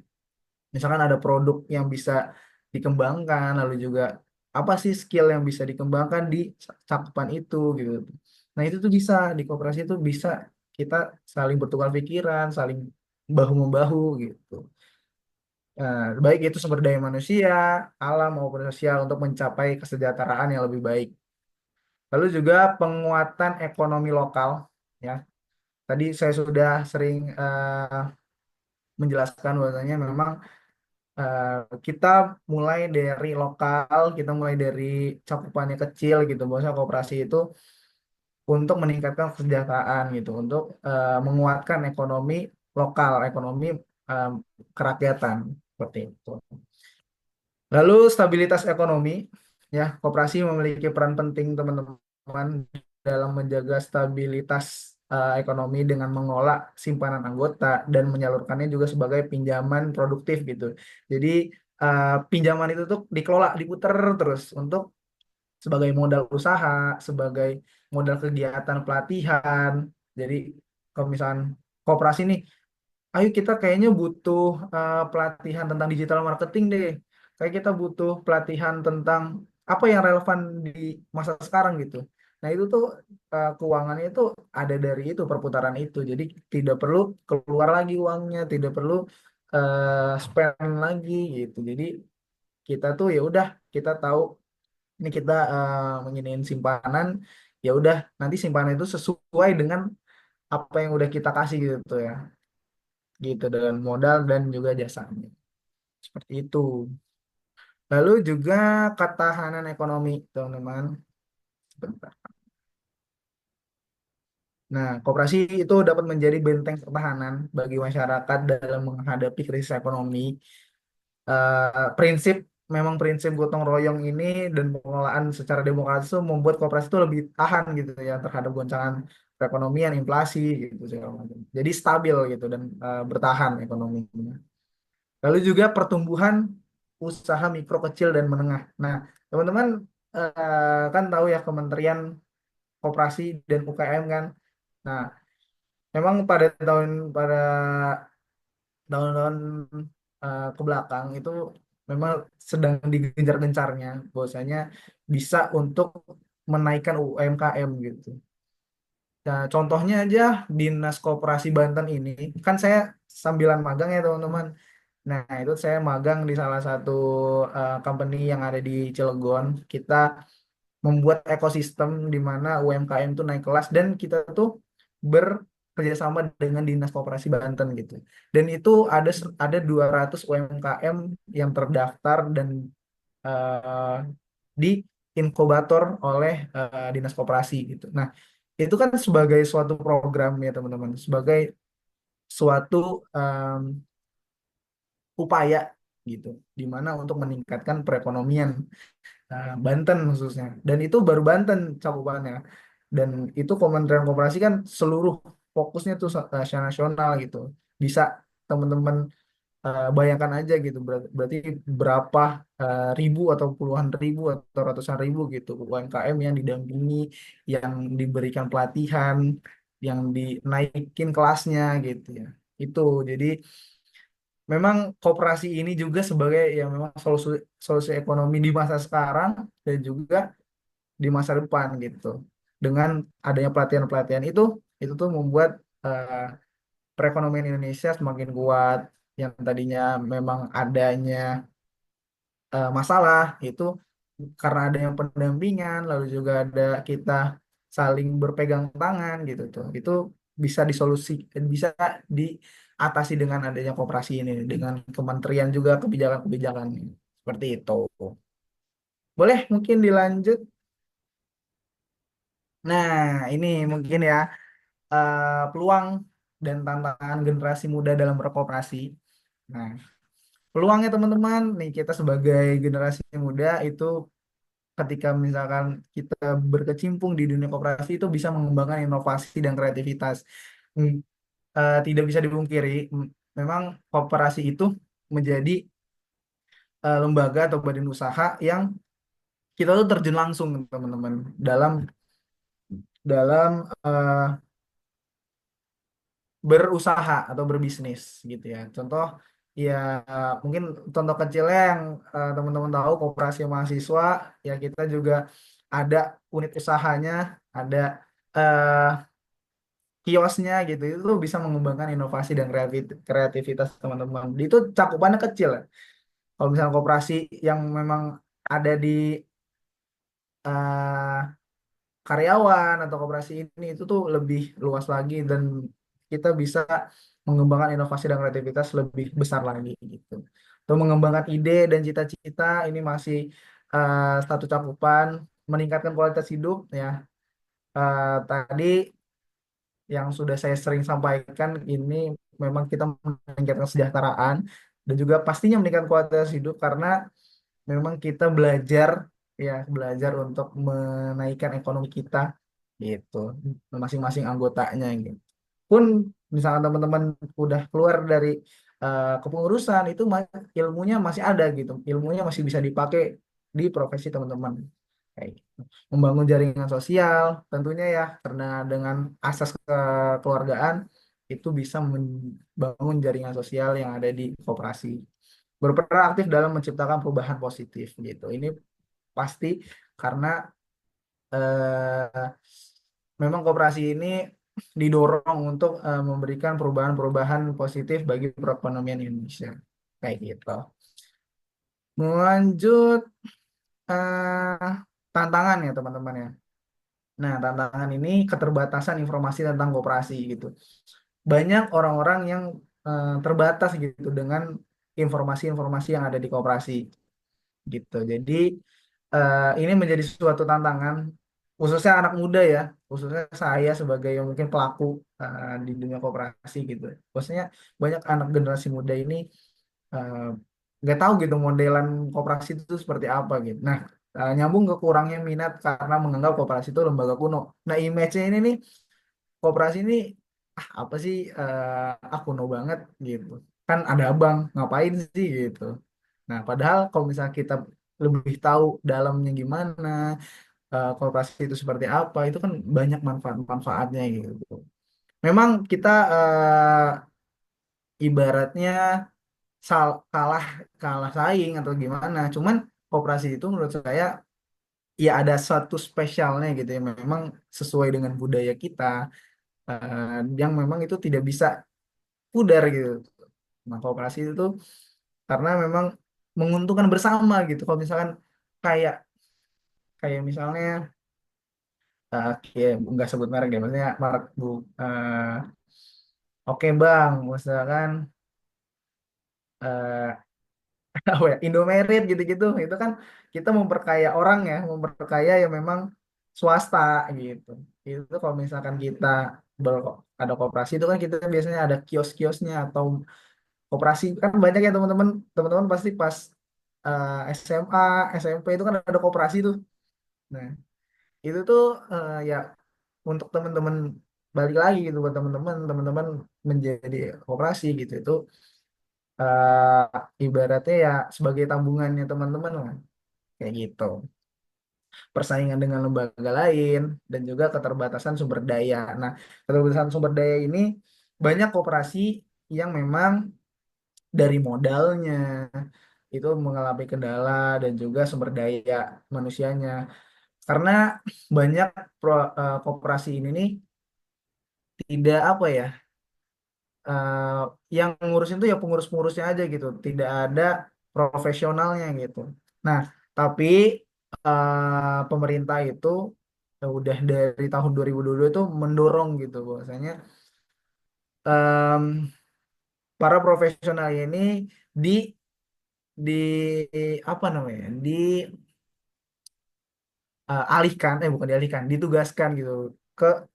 misalkan ada produk yang bisa dikembangkan, lalu juga apa sih skill yang bisa dikembangkan di cakupan itu gitu. Nah, itu tuh bisa di koperasi itu bisa kita saling bertukar pikiran, saling bahu membahu gitu. Baik itu sumber daya manusia, alam maupun sosial untuk mencapai kesejahteraan yang lebih baik. Lalu juga penguatan ekonomi lokal, ya. Tadi saya sudah sering menjelaskan bahwasanya memang eh, kita mulai dari lokal, kita mulai dari cakupannya kecil gitu. Bahwasanya koperasi itu untuk meningkatkan kesejahteraan gitu, untuk menguatkan ekonomi lokal, ekonomi eh, kerakyatan seperti itu. Lalu stabilitas ekonomi, ya, koperasi memiliki peran penting teman-teman dalam menjaga stabilitas ekonomi dengan mengelola simpanan anggota dan menyalurkannya juga sebagai pinjaman produktif gitu. Jadi pinjaman itu tuh dikelola, diputer terus untuk sebagai modal usaha, sebagai modal kegiatan pelatihan. Jadi kalau misalkan koperasi nih, ayo kita kayaknya butuh pelatihan tentang digital marketing deh. Kayak kita butuh pelatihan tentang apa yang relevan di masa sekarang gitu. Nah, itu tuh keuangannya itu ada dari itu, perputaran itu. Jadi tidak perlu keluar lagi uangnya, tidak perlu spend lagi gitu. Jadi kita tuh ya udah, kita tahu ini kita menginiin simpanan, ya udah nanti simpanan itu sesuai dengan apa yang udah kita kasih gitu ya, gitu, dengan modal dan juga jasanya seperti itu. Lalu juga ketahanan ekonomi teman-teman. Sebentar. Nah, koperasi itu dapat menjadi benteng pertahanan bagi masyarakat dalam menghadapi krisis ekonomi. Prinsip memang prinsip gotong royong ini dan pengelolaan secara demokratis itu membuat koperasi itu lebih tahan gitu ya terhadap goncangan perekonomian, inflasi gitu segala macam. Jadi stabil gitu dan bertahan ekonominya. Lalu juga pertumbuhan usaha mikro, kecil, dan menengah. Nah, teman-teman kan tahu ya Kementerian Koperasi dan UKM kan. Nah, memang pada tahun-tahun ke belakang itu memang sedang digencar-gencarnya bahwasanya bisa untuk menaikkan UMKM gitu. Nah, contohnya aja Dinas Koperasi Banten ini, kan saya sambilan magang ya teman-teman. Nah, itu saya magang di salah satu company yang ada di Cilegon. Kita membuat ekosistem di mana UMKM itu naik kelas dan kita tuh bekerjasama dengan Dinas Koperasi Banten gitu. Dan itu ada 200 UMKM yang terdaftar dan eh, di inkubator oleh Dinas Koperasi gitu. Nah, itu kan sebagai suatu program ya teman-teman, sebagai suatu em, upaya gitu, di mana untuk meningkatkan perekonomian Banten khususnya. Dan itu baru Banten cakupannya. Dan itu Kementerian Koperasi kan seluruh fokusnya tuh secara nasional gitu. Bisa teman-teman bayangkan aja gitu. Berarti berapa ribu atau puluhan ribu atau ratusan ribu gitu UMKM yang didampingi, yang diberikan pelatihan, yang dinaikin kelasnya gitu ya. Itu jadi memang koperasi ini juga sebagai yang memang solusi solusi ekonomi di masa sekarang dan juga di masa depan gitu. Dengan adanya pelatihan-pelatihan itu tuh membuat eh, perekonomian Indonesia semakin kuat. Yang tadinya memang adanya masalah itu karena adanya pendampingan, lalu juga ada kita saling berpegang tangan gitu tuh. Itu bisa disolusi, bisa diatasi dengan adanya koperasi ini, dengan kementerian juga kebijakan-kebijakan seperti itu. Boleh mungkin dilanjut. Nah, ini mungkin ya peluang dan tantangan generasi muda dalam berkooperasi. Nah, peluangnya teman-teman, nih kita sebagai generasi muda itu ketika misalkan kita berkecimpung di dunia koperasi itu bisa mengembangkan inovasi dan kreativitas. Hmm, Tidak bisa dipungkiri, memang koperasi itu menjadi lembaga atau badan usaha yang kita tuh terjun langsung teman-teman dalam dalam berusaha atau berbisnis gitu ya. Contoh ya mungkin contoh kecilnya yang teman-teman tahu koperasi mahasiswa ya kita juga ada unit usahanya, ada eh, kiosnya gitu. Itu bisa mengembangkan inovasi dan kreativitas teman-teman. Itu cakupannya kecil ya. Kalau misalnya koperasi yang memang ada di eh, karyawan atau koperasi ini itu tuh lebih luas lagi dan kita bisa mengembangkan inovasi dan kreativitas lebih besar lagi gitu. Untuk mengembangkan ide dan cita-cita ini masih satu cakupan meningkatkan kualitas hidup ya. Tadi yang sudah saya sering sampaikan ini memang kita meningkatkan kesejahteraan dan juga pastinya meningkatkan kualitas hidup karena memang kita belajar untuk menaikkan ekonomi kita gitu masing-masing anggotanya gitu. Pun misalkan teman-teman udah keluar dari kepengurusan itu ilmunya masih ada gitu, ilmunya masih bisa dipakai di profesi teman-teman kayak gitu. Membangun jaringan sosial tentunya ya karena dengan asas kekeluargaan itu bisa membangun jaringan sosial yang ada di koperasi, berperan aktif dalam menciptakan perubahan positif gitu. Ini pasti karena eh, memang koperasi ini didorong untuk memberikan perubahan-perubahan positif bagi perekonomian Indonesia. Kayak gitu. Lanjut eh, tantangan ya teman-teman ya. Nah, tantangan ini keterbatasan informasi tentang koperasi gitu. Banyak orang-orang yang terbatas gitu dengan informasi-informasi yang ada di koperasi gitu. Jadi ini menjadi suatu tantangan khususnya anak muda ya, khususnya saya sebagai yang mungkin pelaku di dunia koperasi gitu. Maksudnya banyak anak generasi muda ini eh, nggak tahu gitu modelan koperasi itu seperti apa gitu. Nah, nyambung ke kurangnya minat karena menganggap koperasi itu lembaga kuno. Nah, image-nya ini nih koperasi ini apa sih kuno banget gitu. Kan ada abang, ngapain sih gitu. Nah, padahal kalau misalnya kita lebih tahu dalamnya gimana, koperasi itu seperti apa, itu kan banyak manfaat-manfaatnya gitu. Memang kita ibaratnya kalah kalah saing atau gimana. Cuman koperasi itu menurut saya ya ada suatu spesialnya gitu ya, memang sesuai dengan budaya kita, yang memang itu tidak bisa pudar gitu. Nah, koperasi itu tuh karena memang menguntungkan bersama gitu. Kalau misalkan kayak kayak misalnya kayak nggak sebut merek deh, maksudnya merek bu, oke bang, misalkan eh, apa ya, Indomaret gitu-gitu, itu kan kita memperkaya orang ya, memperkaya yang memang swasta gitu. Itu kalau misalkan kita ada koperasi itu kan kita biasanya ada kios-kiosnya atau koperasi kan banyak ya teman-teman. Teman-teman pasti pas SMA, SMP itu kan ada koperasi tuh. Nah, itu tuh ya untuk teman-teman balik lagi gitu buat teman-teman menjadi koperasi gitu itu ibaratnya ya sebagai tabungannya teman-teman lah kayak gitu. Persaingan dengan lembaga lain dan juga keterbatasan sumber daya. Nah, keterbatasan sumber daya ini banyak koperasi yang memang dari modalnya itu mengalami kendala dan juga sumber daya manusianya. Karena banyak koperasi ini nih tidak apa ya, eh, yang ngurusin tuh ya pengurus-pengurusnya aja gitu, tidak ada profesionalnya gitu. Nah, tapi pemerintah itu udah dari tahun 2022 itu mendorong gitu bahwasanya em, para profesional ini di di apa namanya alihkan, bukan dialihkan, ditugaskan gitu ke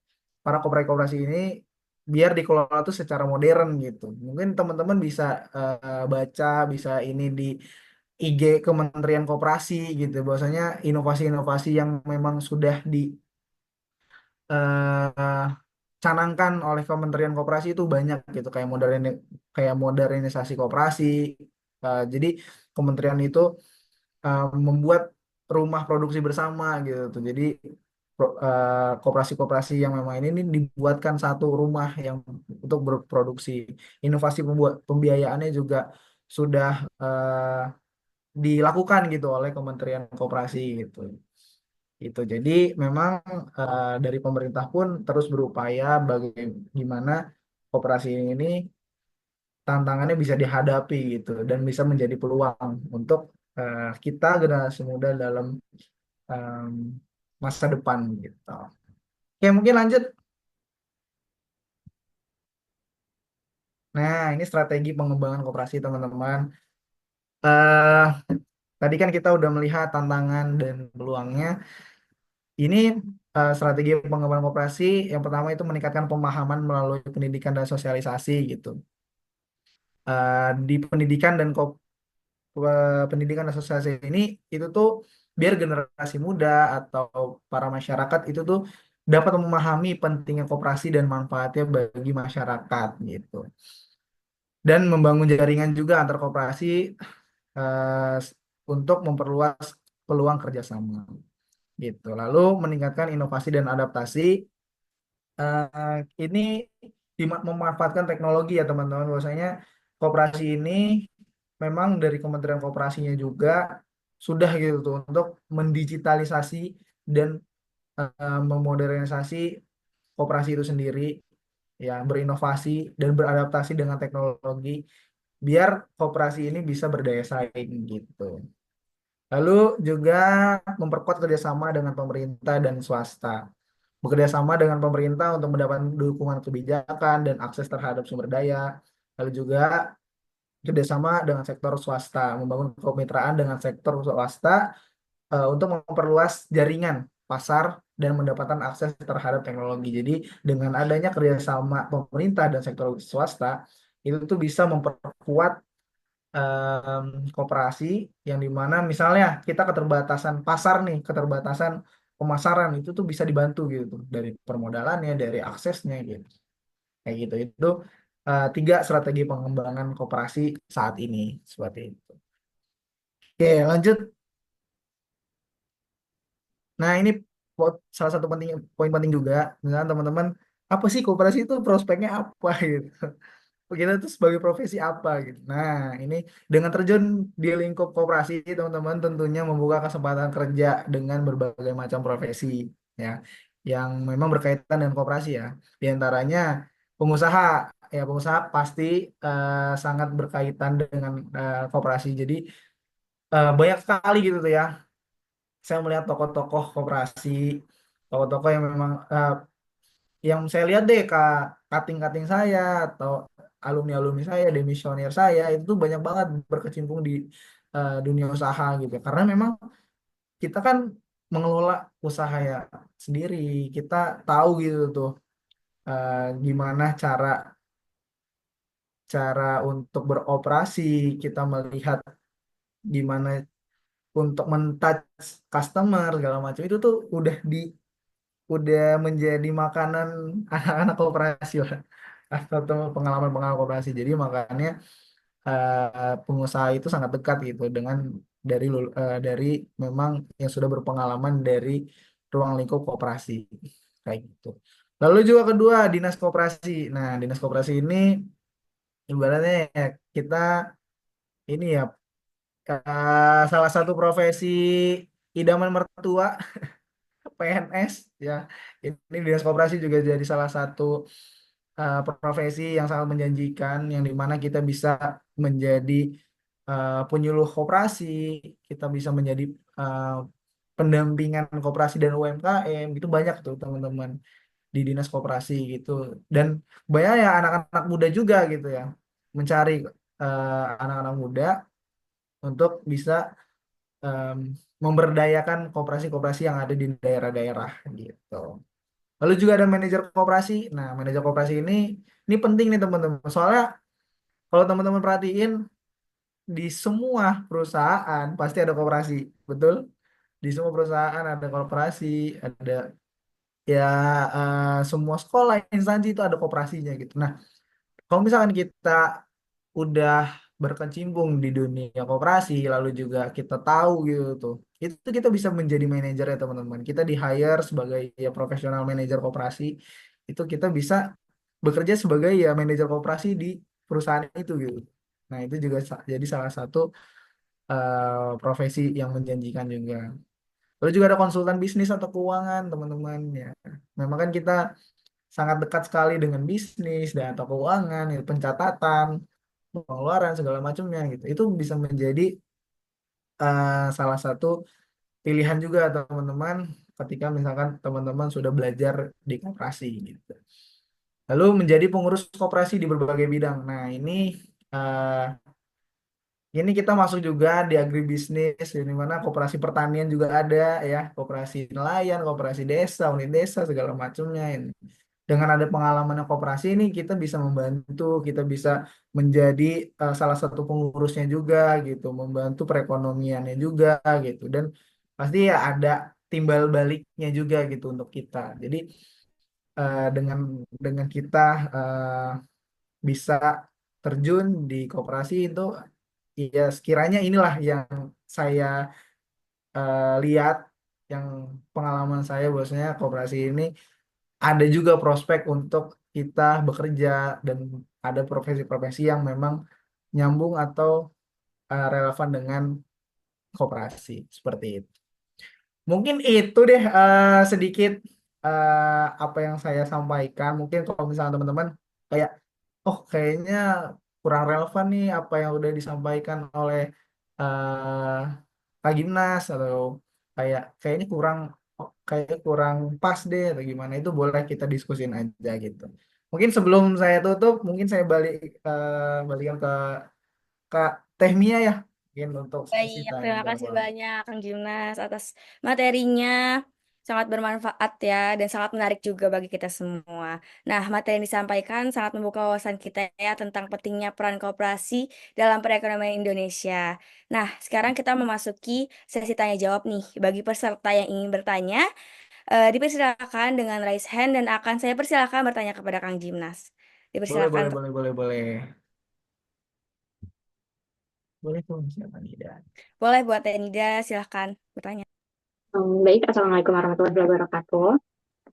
para koperasi-koperasi ini biar dikelola tuh secara modern gitu. Mungkin teman-teman bisa baca, bisa ini di IG Kementerian Koperasi gitu. Bahwasanya inovasi-inovasi yang memang sudah dicanangkan oleh Kementerian Koperasi itu banyak gitu, kayak modernisasi koperasi. Jadi kementerian itu membuat rumah produksi bersama gitu tuh. Jadi koperasi-koperasi yang memang ini dibuatkan satu rumah yang untuk berproduksi. Inovasi pembiayaannya juga sudah dilakukan gitu oleh Kementerian Koperasi gitu. Itu jadi memang dari pemerintah pun terus berupaya bagaimana koperasi ini tantangannya bisa dihadapi gitu dan bisa menjadi peluang untuk kita generasi muda dalam em, masa depan gitu. Oke, mungkin lanjut. Nah, ini strategi pengembangan koperasi teman-teman. eh Tadi kan kita udah melihat tantangan dan peluangnya. Ini strategi pengembangan koperasi yang pertama itu meningkatkan pemahaman melalui pendidikan dan sosialisasi gitu. Di pendidikan dan pendidikan dan sosialisasi ini itu tuh biar generasi muda atau para masyarakat itu tuh dapat memahami pentingnya koperasi dan manfaatnya bagi masyarakat gitu. Dan membangun jaringan juga antar koperasi eh, untuk memperluas peluang kerjasama gitu. Lalu meningkatkan inovasi dan adaptasi. Ini memanfaatkan teknologi ya teman-teman. Bahwasanya koperasi ini memang dari Kementerian Koperasinya juga sudah gitu tuh untuk mendigitalisasi dan memodernisasi koperasi itu sendiri, ya berinovasi dan beradaptasi dengan teknologi biar koperasi ini bisa berdaya saing gitu. Lalu juga memperkuat kerjasama dengan pemerintah dan swasta. Bekerja sama dengan pemerintah untuk mendapatkan dukungan kebijakan dan akses terhadap sumber daya. Lalu juga kerjasama dengan sektor swasta, membangun kemitraan dengan sektor swasta untuk memperluas jaringan pasar dan mendapatkan akses terhadap teknologi. Jadi dengan adanya kerjasama pemerintah dan sektor swasta, itu tuh bisa memperkuat em, koperasi yang dimana misalnya kita keterbatasan pasar nih, keterbatasan pemasaran itu tuh bisa dibantu gitu tuh dari permodalannya, dari aksesnya gitu. Kayak gitu. Itu tiga strategi pengembangan koperasi saat ini seperti itu. Oke, lanjut. Nah, ini salah satu poin penting juga. Misalnya teman-teman, apa sih koperasi itu prospeknya apa gitu. kita tuh sebagai profesi apa gitu. Nah, ini dengan terjun di lingkup koperasi, teman-teman tentunya membuka kesempatan kerja dengan berbagai macam profesi ya, yang memang berkaitan dengan koperasi ya. Di antaranya pengusaha, ya pengusaha pasti sangat berkaitan dengan koperasi. Jadi banyak sekali gitu tuh ya. Saya melihat tokoh-tokoh koperasi, tokoh-tokoh yang memang yang saya lihat deh kak, kating-kating saya atau alumni-alumni saya, demisioner saya itu tuh banyak banget berkecimpung di dunia usaha gitu. Karena memang kita kan mengelola usaha ya sendiri, kita tahu gitu tuh eh, gimana cara cara untuk beroperasi, kita melihat gimana untuk mentouch customer segala macam itu tuh udah menjadi makanan anak-anak koperasi lah, atau pengalaman-pengalaman koperasi. Jadi makanya pengusaha itu sangat dekat gitu dengan dari memang yang sudah berpengalaman dari ruang lingkup koperasi kayak gitu. Lalu juga kedua, dinas koperasi. Nah, dinas koperasi ini ibaratnya ya kita ini ya salah satu profesi idaman mertua PNS ya. Ini dinas koperasi juga jadi salah satu profesi yang sangat menjanjikan, yang dimana kita bisa menjadi penyuluh koperasi, kita bisa menjadi uh, pendampingan koperasi dan UMKM, itu banyak tuh teman-teman di dinas koperasi gitu. Dan banyak ya anak-anak muda juga gitu ya, mencari anak-anak muda untuk bisa um, memberdayakan koperasi-koperasi yang ada di daerah-daerah gitu. Lalu juga ada manajer koperasi. Nah, manajer koperasi ini penting nih teman-teman. Soalnya kalau teman-teman perhatiin di semua perusahaan pasti ada koperasi, betul? Di semua perusahaan ada koperasi, ada ya semua sekolah instansi itu ada koperasinya gitu. Nah, kalau misalkan kita udah berkecimpung di dunia koperasi, lalu juga kita tahu gitu tuh, itu kita bisa menjadi manajer ya teman-teman. Kita di hire sebagai ya profesional manajer koperasi, itu kita bisa bekerja sebagai ya manajer koperasi di perusahaan itu gitu. Nah, itu juga jadi salah satu profesi yang menjanjikan juga. Lalu juga ada konsultan bisnis atau keuangan, teman-teman ya. Memang kan kita sangat dekat sekali dengan bisnis dan atau keuangan, ya, pencatatan, pengeluaran segala macamnya gitu. Itu bisa menjadi salah satu pilihan juga teman-teman ketika misalkan teman-teman sudah belajar di koperasi gitu. Lalu menjadi pengurus koperasi di berbagai bidang. Nah, eh, ini kita masuk juga di agribisnis, di mana koperasi pertanian juga ada ya, koperasi nelayan, koperasi desa, unit desa segala macamnya ini. Dengan ada pengalaman koperasi ini kita bisa membantu, kita bisa menjadi salah satu pengurusnya juga gitu, membantu perekonomiannya juga gitu, dan pasti ya ada timbal baliknya juga gitu untuk kita. Jadi dengan kita bisa terjun di koperasi itu, ya sekiranya inilah yang saya lihat, yang pengalaman saya bahwasanya koperasi ini ada juga prospek untuk kita bekerja dan ada profesi-profesi yang memang nyambung atau relevan dengan koperasi seperti itu. Mungkin itu deh sedikit apa yang saya sampaikan. Mungkin kalau misalnya teman-teman kayak, oh kayaknya kurang relevan nih apa yang udah disampaikan oleh eh Kak Gimnas, atau kayaknya kurang pas deh atau gimana, itu boleh kita diskusin aja gitu. Mungkin sebelum saya tutup, mungkin saya balikan ke Kak Tehmia ya, mungkin untuk sesi Baik, tanya terima kasih jawab. banyak Kang Gimnas atas materinya. Sangat bermanfaat ya dan sangat menarik juga bagi kita semua. Nah, materi yang disampaikan sangat membuka wawasan kita ya tentang pentingnya peran koperasi dalam perekonomian Indonesia. Nah, sekarang kita memasuki sesi tanya jawab nih. Bagi peserta yang ingin bertanya, dipersilakan dengan raise hand dan akan saya persilakan bertanya kepada Kang Gimnas. Boleh, Dipersilakan boleh, untuk boleh, boleh, boleh. Boleh tuh, siapa nih? boleh buat Tenida silahkan bertanya. Baik, Assalamualaikum warahmatullahi wabarakatuh.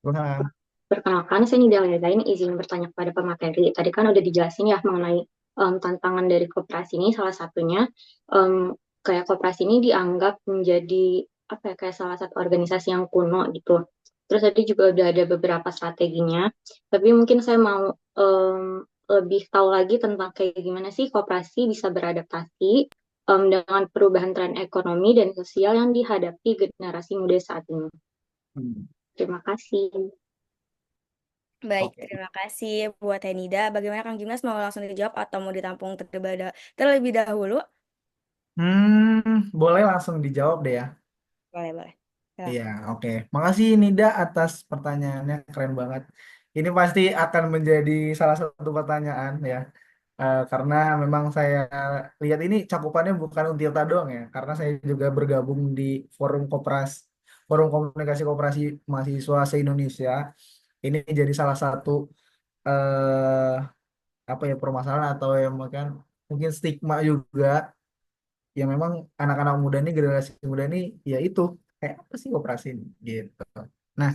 Tuhan. Perkenalkan, saya Nida Lezain, izin bertanya kepada pemateri. Tadi kan udah dijelasin ya mengenai tantangan dari koperasi ini, salah satunya kayak koperasi ini dianggap menjadi apa ya, kayak salah satu organisasi yang kuno gitu. Terus tadi juga udah ada beberapa strateginya, tapi mungkin saya mau lebih tahu lagi tentang kayak gimana sih koperasi bisa beradaptasi dengan perubahan tren ekonomi dan sosial yang dihadapi generasi muda saat ini. Hmm, Terima kasih. Baik, Oke. terima kasih buat Tenida. Bagaimana Kang Gimnas, mau langsung dijawab atau mau ditampung terlebih dahulu? Boleh langsung dijawab deh ya. Boleh, boleh. Iya, Silakan. oke. Makasih Nida atas pertanyaannya, keren banget. Ini pasti akan menjadi salah satu pertanyaan ya. Karena memang saya lihat ini cakupannya bukan Untirta doang ya, karena saya juga bergabung di Forum Komunikasi Koperasi Mahasiswa se-Indonesia. Ini jadi salah satu eh, apa ya, permasalahan atau yang mungkin stigma juga, yang memang anak-anak muda ini, generasi muda ini, ya itu kayak apa sih koperasi ini gitu. Nah,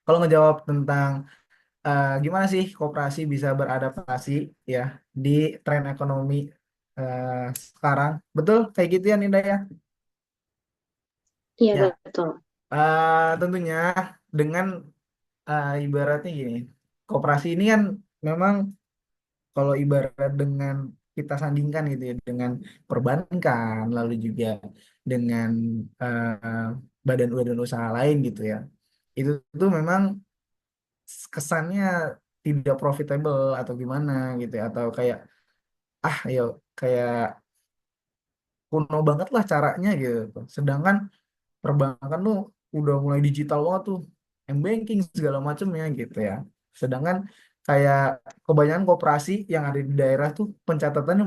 kalau ngejawab tentang gimana sih koperasi bisa beradaptasi ya di tren ekonomi eh, sekarang, betul kayak gitu ya Ninda ya. Iya, Ya, betul. tentunya dengan ibaratnya gini, koperasi ini kan memang, kalau ibarat dengan kita sandingkan gitu ya dengan perbankan, lalu juga dengan eh, badan-badan usaha lain gitu ya, itu tuh memang kesannya tidak profitable atau gimana gitu ya, atau kayak ya kayak kuno banget lah caranya gitu. Sedangkan perbankan tuh udah mulai digital banget tuh, m-banking segala macamnya gitu ya. Sedangkan kayak kebanyakan koperasi yang ada di daerah tuh pencatatannya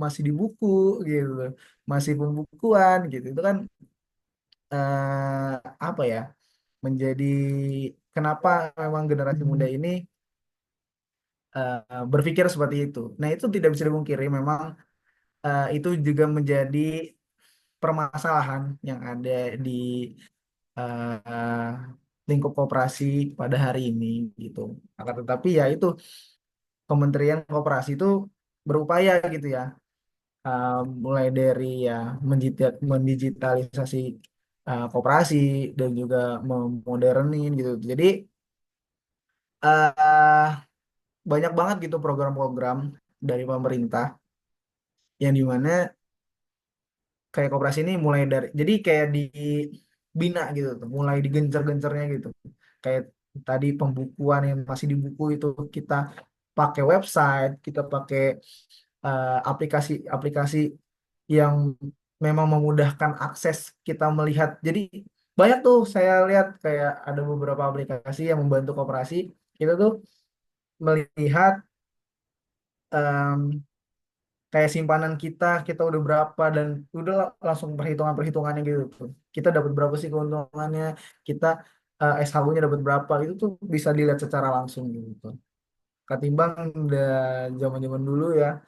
masih di buku gitu, masih pembukuan gitu. Itu kan apa ya, menjadi kenapa memang generasi muda ini berpikir seperti itu. Nah, itu tidak bisa dipungkiri, memang itu juga menjadi permasalahan yang ada di eh, lingkup koperasi pada hari ini gitu. Akan tetapi ya itu, Kementerian Koperasi itu berupaya gitu ya, eh, mulai dari ya mendigitalisasi koperasi dan juga memodernin gitu. Jadi eh, banyak banget gitu program-program dari pemerintah, yang dimana kayak koperasi ini mulai dari, jadi kayak dibina gitu tuh, mulai digencar-gencarnya gitu, kayak tadi pembukuan yang masih di buku itu kita pakai website, kita pakai aplikasi-aplikasi yang memang memudahkan akses kita melihat. Jadi banyak tuh saya lihat kayak ada beberapa aplikasi yang membantu koperasi kita tuh melihat kayak simpanan kita udah berapa, dan udah langsung perhitungannya gitu tuh. Kita dapat berapa sih keuntungannya, kita SHU-nya dapat berapa, itu tuh bisa dilihat secara langsung gitu. Ketimbang udah zaman-zaman dulu ya,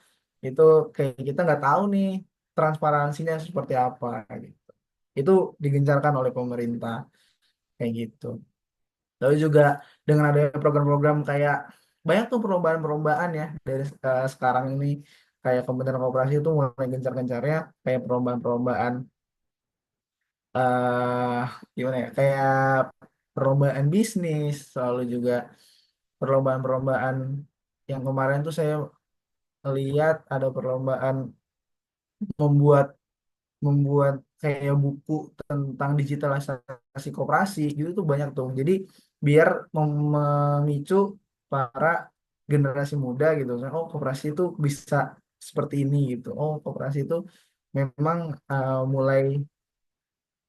itu kayak kita nggak tahu nih transparansinya seperti apa gitu. Itu digencarkan oleh pemerintah kayak gitu. Lalu juga dengan adanya program-program kayak, banyak tuh perlombaan-perlombaan ya dari sekarang ini, kayak Kementerian Koperasi itu mulai gencar-gencarnya kayak perlombaan-perlombaan eh gimana ya, kayak perlombaan bisnis, lalu juga perlombaan-perlombaan yang kemarin tuh saya lihat ada perlombaan membuat membuat kayak buku tentang digitalisasi koperasi gitu tuh, banyak tuh. Jadi biar memicu para generasi muda gitu. Oh, koperasi itu bisa seperti ini gitu. Oh, koperasi itu memang mulai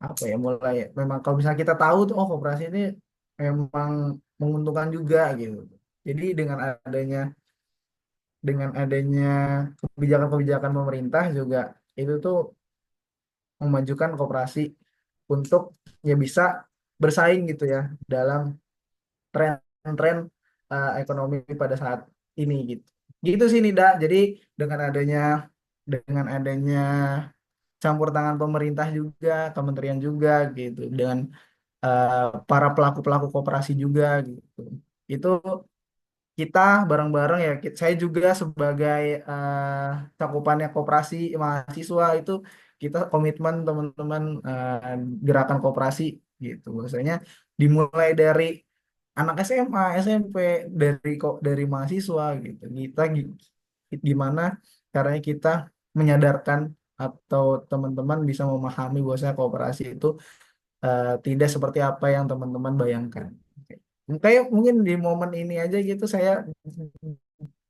apa ya, mulai memang kalau misalnya kita tahu tuh, oh koperasi ini memang menguntungkan juga gitu. Jadi dengan adanya kebijakan-kebijakan pemerintah juga, itu tuh memajukan koperasi untuk ya bisa bersaing gitu ya dalam tren-tren ekonomi pada saat ini gitu. Gitu sih Nida. Jadi dengan adanya campur tangan pemerintah juga, kementerian juga gitu, dengan para pelaku-pelaku koperasi juga gitu. Itu kita bareng-bareng ya, saya juga sebagai cakupannya koperasi mahasiswa itu kita komitmen teman-teman gerakan koperasi gitu. Biasanya dimulai dari anak SMA, SMP, dari mahasiswa gitu. Kita gimana caranya kita menyadarkan atau teman-teman bisa memahami bahwasanya koperasi itu tidak seperti apa yang teman-teman bayangkan. Oke. Kayak mungkin di momen ini aja gitu saya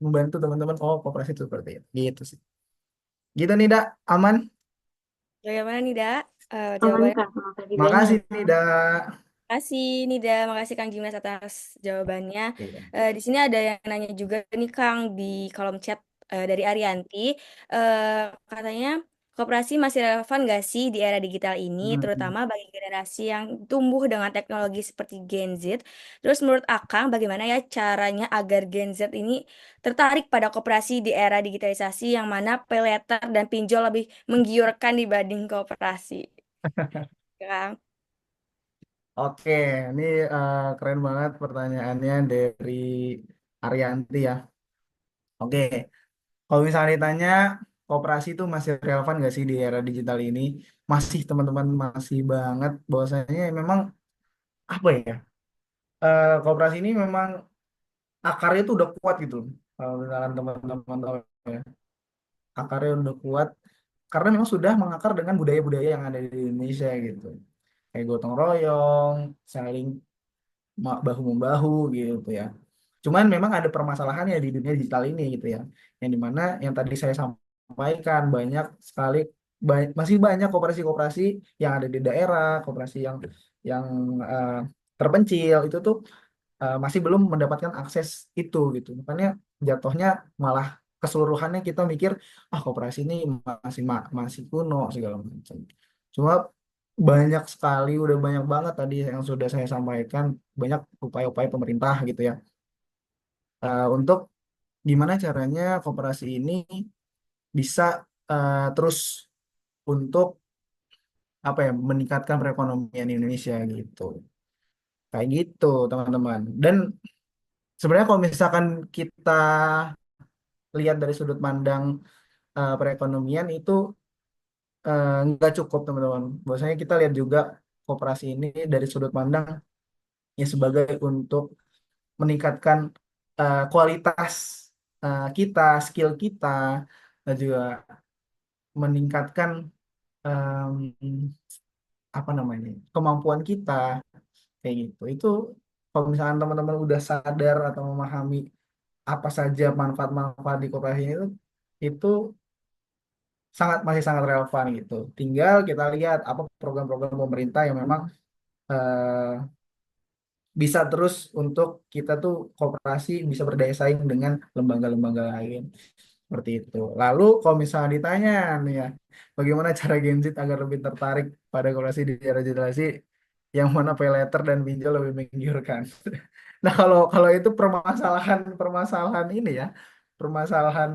membantu teman-teman, oh koperasi itu seperti itu. Gitu sih. Gitu nih, Dak. Aman? Bagaimana nih, Da? Aman Jawabannya? Kak, makasih Makasih banyak. nih, Dak. Makasih Nida, makasih Kang Gimnas atas jawabannya. Iya. Di sini ada yang nanya juga nih Kang di kolom chat dari Arianti. Katanya koperasi masih relevan nggak sih di era digital ini, Hmm. terutama bagi generasi yang tumbuh dengan teknologi seperti Gen Z. Terus menurut Akang, bagaimana ya caranya agar Gen Z ini tertarik pada koperasi di era digitalisasi yang mana pay letter dan pinjol lebih menggiurkan dibanding koperasi? Kang. Oke, ini keren banget pertanyaannya dari Arianti ya. Oke, kalau misalnya ditanya koperasi itu masih relevan nggak sih di era digital ini? Masih teman-teman, masih banget. Bahwasanya memang apa ya? Koperasi ini memang akarnya itu udah kuat gitu. Kalau misalkan teman-teman tahu ya, akarnya udah kuat karena memang sudah mengakar dengan budaya-budaya yang ada di Indonesia gitu. Kayak gotong royong, saling bahu membahu gitu ya. Cuman memang ada permasalahannya di dunia digital ini gitu ya. Yang dimana yang tadi saya sampaikan banyak sekali, masih banyak koperasi-koperasi yang ada di daerah, koperasi yang eh, terpencil itu tuh masih belum mendapatkan akses itu gitu. Makanya jatuhnya malah keseluruhannya kita mikir, ah koperasi ini masih kuno segala macam. Cuma banyak sekali, udah banyak banget tadi yang sudah saya sampaikan, banyak upaya-upaya pemerintah gitu ya, untuk gimana caranya koperasi ini bisa terus untuk apa ya, meningkatkan perekonomian Indonesia gitu. Kayak gitu, teman-teman. Dan sebenarnya kalau misalkan kita lihat dari sudut pandang perekonomian itu nggak cukup, teman-teman. Bahwasanya kita lihat juga koperasi ini dari sudut pandang ya sebagai untuk meningkatkan kualitas kita, skill kita, dan juga meningkatkan em, apa namanya, kemampuan kita kayak gitu. Itu kalau misalkan teman-teman udah sadar atau memahami apa saja manfaat-manfaat di koperasi itu masih sangat relevan gitu. Tinggal kita lihat apa program-program pemerintah yang memang eh, bisa terus untuk kita tuh koperasi bisa berdaya saing dengan lembaga-lembaga lain seperti itu. Lalu kalau misalnya ditanya nih ya, bagaimana cara Gen Z agar lebih tertarik pada koperasi di era digitalisasi yang mana pay letter dan pinjol lebih menggiurkan. Nah, kalau kalau itu permasalahan ini ya, permasalahan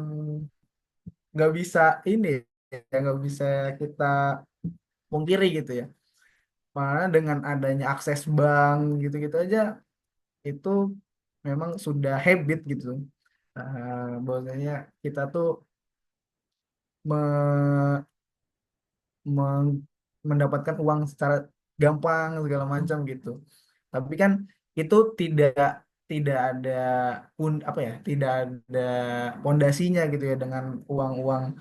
nggak bisa ini ya, nggak bisa kita pungkiri gitu ya. Karena dengan adanya akses bank gitu-gitu aja itu memang sudah habit gitu. Bahwasanya kita tuh me- meng- mendapatkan uang secara gampang segala macam gitu. Tapi kan itu tidak ada pun apa ya, tidak ada pondasinya gitu ya dengan uang-uang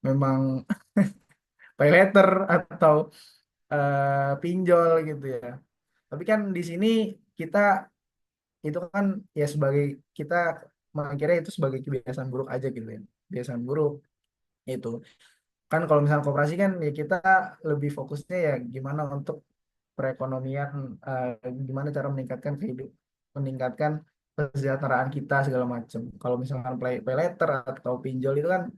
memang pay letter atau pinjol gitu ya. Tapi kan di sini kita itu kan ya sebagai kita mengira itu sebagai kebiasaan buruk aja gitu ya. Kebiasaan buruk itu. Kan kalau misalnya koperasi kan ya kita lebih fokusnya ya gimana untuk perekonomian, gimana cara meningkatkan kesejahteraan kita segala macam. Kalau misalkan pay letter atau pinjol itu kan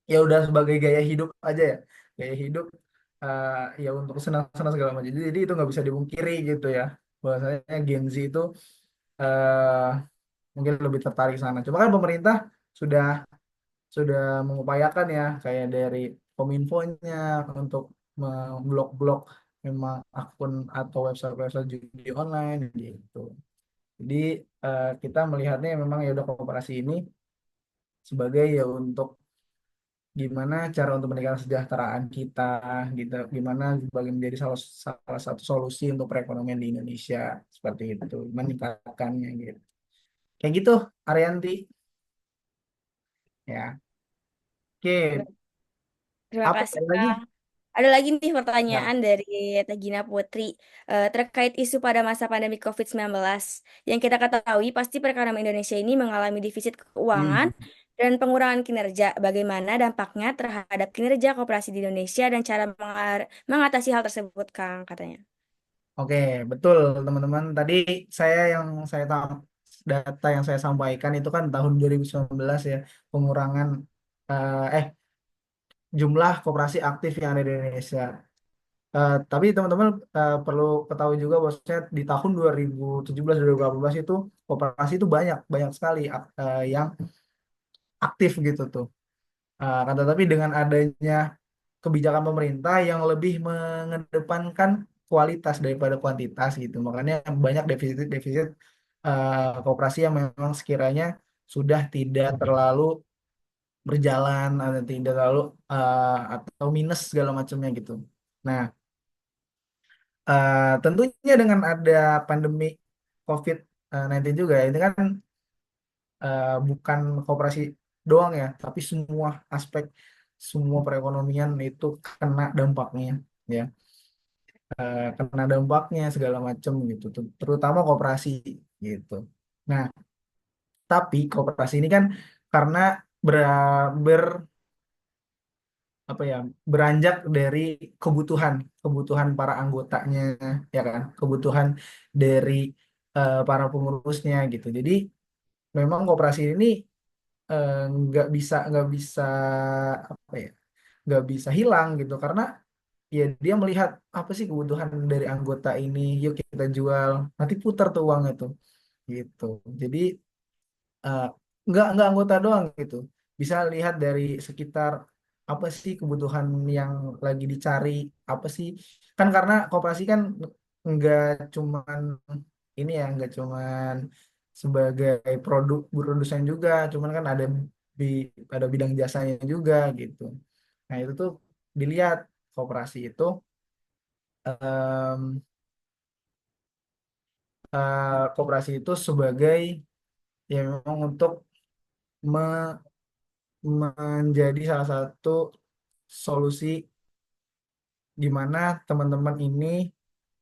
ya udah sebagai gaya hidup aja ya, gaya hidup ya untuk senang-senang segala macam. Jadi itu nggak bisa dipungkiri gitu ya. Bahwasanya Gen Z itu eh, mungkin lebih tertarik sana. Cuma kan pemerintah sudah sudah mengupayakan ya kayak dari Kominfo-nya untuk memblok-blok memang akun atau website-website judi online gitu. Jadi kita melihatnya memang ya udah koperasi ini sebagai ya untuk gimana cara untuk meningkatkan kesejahteraan kita gitu, gimana sebagai menjadi salah satu solusi untuk perekonomian di Indonesia seperti itu, meningkatkannya gitu. Kayak gitu, Arianti ya. Oke, Terima apa kasih, lagi? Kang. Ada lagi nih Ya. pertanyaan dari Tegina Putri terkait isu pada masa pandemi COVID-19. Yang kita ketahui pasti perekonomian Indonesia ini mengalami defisit keuangan Hmm. dan pengurangan kinerja. Bagaimana dampaknya terhadap kinerja koperasi di Indonesia dan cara mengatasi hal tersebut, Kang, katanya. Oke, betul teman-teman. Tadi saya data yang saya sampaikan itu kan tahun 2019 ya, pengurangan jumlah koperasi aktif yang ada di Indonesia. Tapi teman-teman perlu ketahui juga bahwasanya di tahun 2017 belas itu koperasi itu banyak banyak sekali yang aktif gitu tuh. Kan tetapi dengan adanya kebijakan pemerintah yang lebih mengedepankan kualitas daripada kuantitas gitu. Makanya banyak defisit-defisit koperasi yang memang sekiranya sudah tidak terlalu berjalan atau tidak terlalu atau minus segala macamnya gitu. Nah, tentunya dengan ada pandemi COVID-19 juga ini kan bukan koperasi doang ya, tapi semua aspek semua perekonomian itu kena dampaknya ya. Kena dampaknya segala macam gitu terutama koperasi gitu. Nah, tapi koperasi ini kan karena ber, ber apa ya beranjak dari kebutuhan kebutuhan para anggotanya ya kan, kebutuhan dari para pengurusnya gitu. Jadi memang koperasi ini nggak bisa apa ya nggak bisa hilang gitu karena ya dia melihat apa sih kebutuhan dari anggota ini, yuk kita jual, nanti putar tuh uang itu gitu. Jadi eh, nggak anggota doang gitu, bisa lihat dari sekitar apa sih kebutuhan yang lagi dicari, apa sih, kan karena koperasi kan nggak cuman ini ya, nggak cuman sebagai produsen juga, cuman kan ada bidang jasanya juga gitu. Nah itu tuh dilihat koperasi itu em, koperasi itu sebagai ya memang untuk me- menjadi salah satu solusi di mana teman-teman ini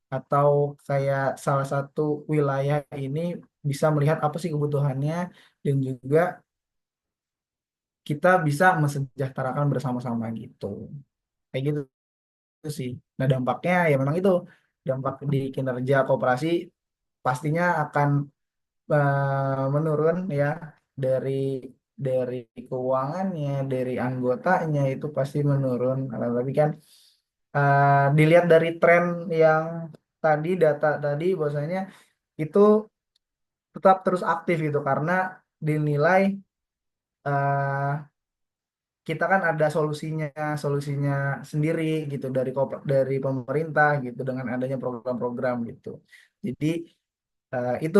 atau kayak salah satu wilayah ini bisa melihat apa sih kebutuhannya dan juga kita bisa mensejahterakan bersama-sama gitu. Kayak gitu sih. Nah, dampaknya ya memang itu dampak di kinerja koperasi pastinya akan menurun ya, dari dari keuangannya, dari anggotanya itu pasti menurun. Nah, tapi kan dilihat dari tren yang tadi, data tadi bahwasanya itu tetap terus aktif gitu karena dinilai eh, kita kan ada solusinya solusinya sendiri gitu dari pemerintah gitu dengan adanya program-program gitu. Jadi itu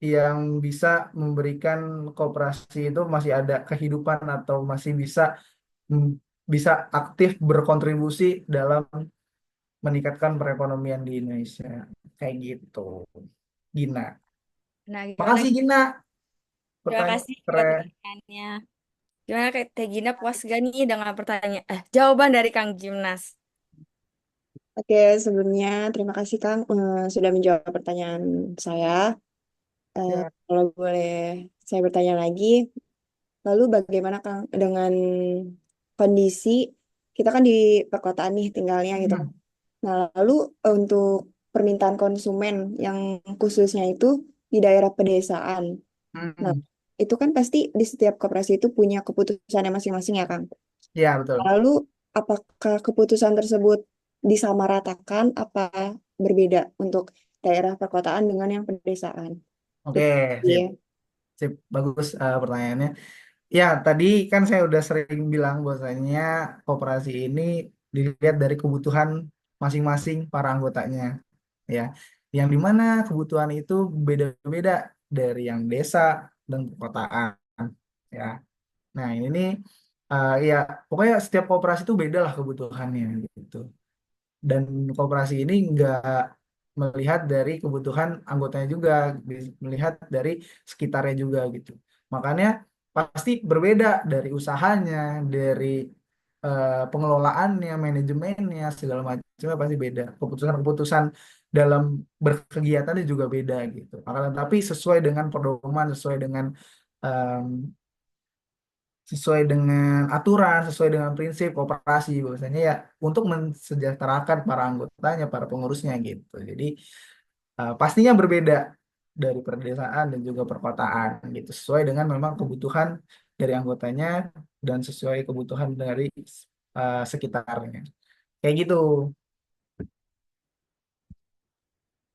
yang bisa memberikan koperasi itu masih ada kehidupan atau masih mm, bisa aktif berkontribusi dalam meningkatkan perekonomian di Indonesia kayak gitu. Gina, Nah, gimana? makasih Gina, Terima pertanyaan kasih buat keren. pertanyaannya. Gimana kayak Tegina puas gak nih dengan jawaban dari Kang Jimnas? Oke, sebelumnya terima kasih Kang sudah menjawab pertanyaan saya. Ya. Kalau boleh saya bertanya lagi, lalu bagaimana Kang dengan kondisi kita kan di perkotaan nih tinggalnya gitu kan. Hmm. Nah, lalu untuk permintaan konsumen yang khususnya itu di daerah pedesaan. Nah, Hmm. itu kan pasti di setiap koperasi itu punya keputusannya masing-masing ya Kang. Ya, betul. Lalu, apakah keputusan tersebut disamaratakan apa berbeda untuk daerah perkotaan dengan yang pedesaan? Oke, Iya. sip. Sip, bagus pertanyaannya. Ya, tadi kan saya udah sering bilang bahwasanya koperasi ini dilihat dari kebutuhan masing-masing para anggotanya, ya. Yang dimana kebutuhan itu beda-beda dari yang desa dan perkotaan, ya. Nah, ini nih ya pokoknya setiap koperasi itu beda lah kebutuhannya gitu. Dan koperasi ini nggak melihat dari kebutuhan anggotanya juga, melihat dari sekitarnya juga gitu. Makanya pasti berbeda dari usahanya, dari pengelolaannya, manajemennya, segala macamnya pasti beda. Keputusan-keputusan dalam berkegiatannya juga beda gitu. Akan tetapi sesuai dengan pedoman, sesuai dengan aturan, sesuai dengan prinsip koperasi bahwasanya ya untuk mensejahterakan para anggotanya, para pengurusnya gitu. Jadi pastinya berbeda dari perdesaan dan juga perkotaan gitu, sesuai dengan memang kebutuhan dari anggotanya dan sesuai kebutuhan dari sekitarnya. Kayak gitu,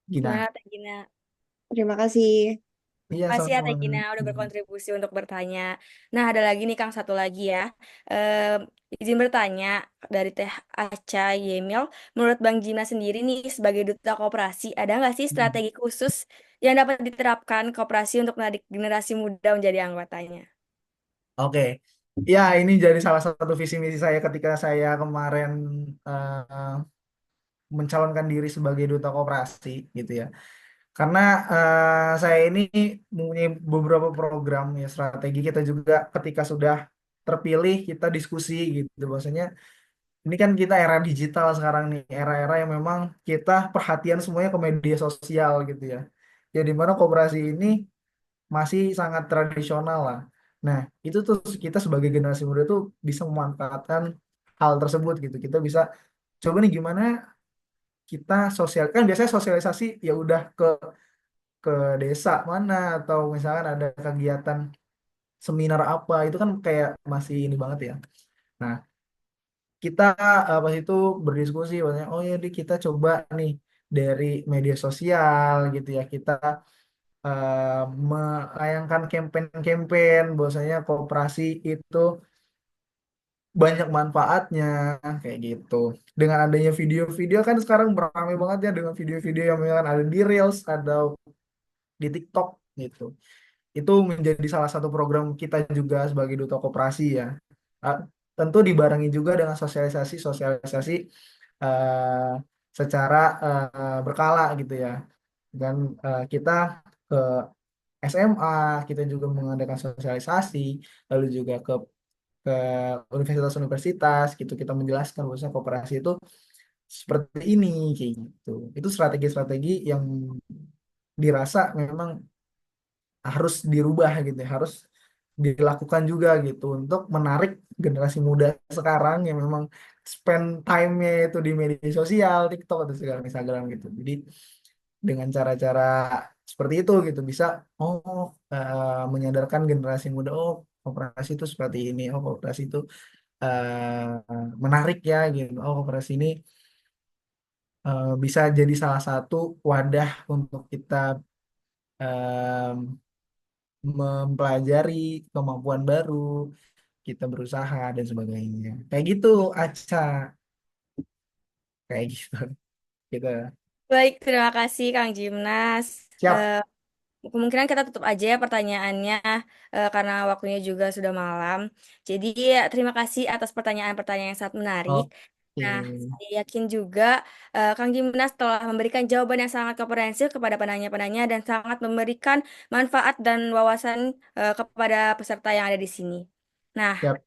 Gimana Gina. Teh Gina? Terima kasih. Iya, Makasih ya Teh sama-sama. Gina udah berkontribusi untuk bertanya. Nah, ada lagi nih Kang, satu lagi ya. Em, izin bertanya dari Teh Aca Yemil, menurut Bang Jimna sendiri nih sebagai duta koperasi, ada nggak sih strategi khusus yang dapat diterapkan koperasi untuk menarik generasi muda menjadi anggotanya? Oke. Ya, ini jadi salah satu visi misi saya ketika saya kemarin eh, mencalonkan diri sebagai duta koperasi gitu ya. Karena saya ini mempunyai beberapa program ya strategi, kita juga ketika sudah terpilih kita diskusi gitu. Bahwasanya ini kan kita era digital sekarang nih, era-era yang memang kita perhatian semuanya ke media sosial gitu ya. Ya di mana koperasi ini masih sangat tradisional lah. Nah, itu tuh kita sebagai generasi muda tuh bisa memanfaatkan hal tersebut gitu. Kita bisa coba nih gimana kita sosial, kan biasanya sosialisasi ya udah ke desa mana atau misalkan ada kegiatan seminar apa itu kan kayak masih ini banget ya. Nah, kita pas itu berdiskusi bahwasanya oh ya kita coba nih dari media sosial gitu ya, kita melayangkan campaign-campaign bahwasanya koperasi itu banyak manfaatnya kayak gitu. Dengan adanya video-video kan sekarang beramai banget ya dengan video-video yang misalkan ada di Reels atau di TikTok gitu. Itu menjadi salah satu program kita juga sebagai duta koperasi ya. Ah, tentu dibarengi juga dengan sosialisasi eh, secara berkala gitu ya. Dan kita ke SMA, kita juga mengadakan sosialisasi, lalu juga ke universitas-universitas gitu, kita menjelaskan bahwa koperasi itu seperti ini kayak gitu. Itu strategi-strategi yang dirasa memang harus dirubah gitu ya, harus dilakukan juga gitu untuk menarik generasi muda sekarang yang memang spend time-nya itu di media sosial, TikTok atau segala Instagram gitu. Jadi dengan cara-cara seperti itu gitu bisa menyadarkan generasi muda, oh koperasi itu seperti ini, oh koperasi itu menarik ya gitu, oh koperasi ini bisa jadi salah satu wadah untuk kita mempelajari kemampuan baru, kita berusaha dan sebagainya. Kayak gitu, Aca. Kayak gitu. Gitu. Baik, terima kasih Kang Jimnas. Siap. Eh, Kemungkinan kita tutup aja ya pertanyaannya karena waktunya juga sudah malam. Jadi ya, terima kasih atas pertanyaan-pertanyaan yang sangat menarik. Oke. Nah, saya yakin juga Kang Gimnas telah memberikan jawaban yang sangat komprehensif kepada penanya-penanya dan sangat memberikan manfaat dan wawasan kepada peserta yang ada di sini. Nah, Siap.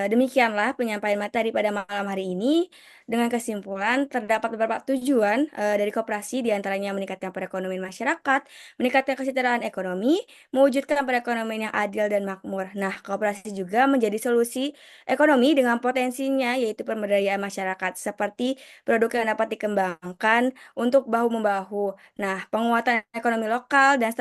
Demikianlah penyampaian materi pada malam hari ini. Dengan kesimpulan, terdapat beberapa tujuan dari koperasi, diantaranya meningkatkan perekonomian masyarakat, meningkatkan kesejahteraan ekonomi, mewujudkan perekonomian yang adil dan makmur. Nah, koperasi juga menjadi solusi ekonomi dengan potensinya, yaitu pemberdayaan masyarakat, seperti produk yang dapat dikembangkan untuk bahu-membahu. Nah, penguatan ekonomi lokal dan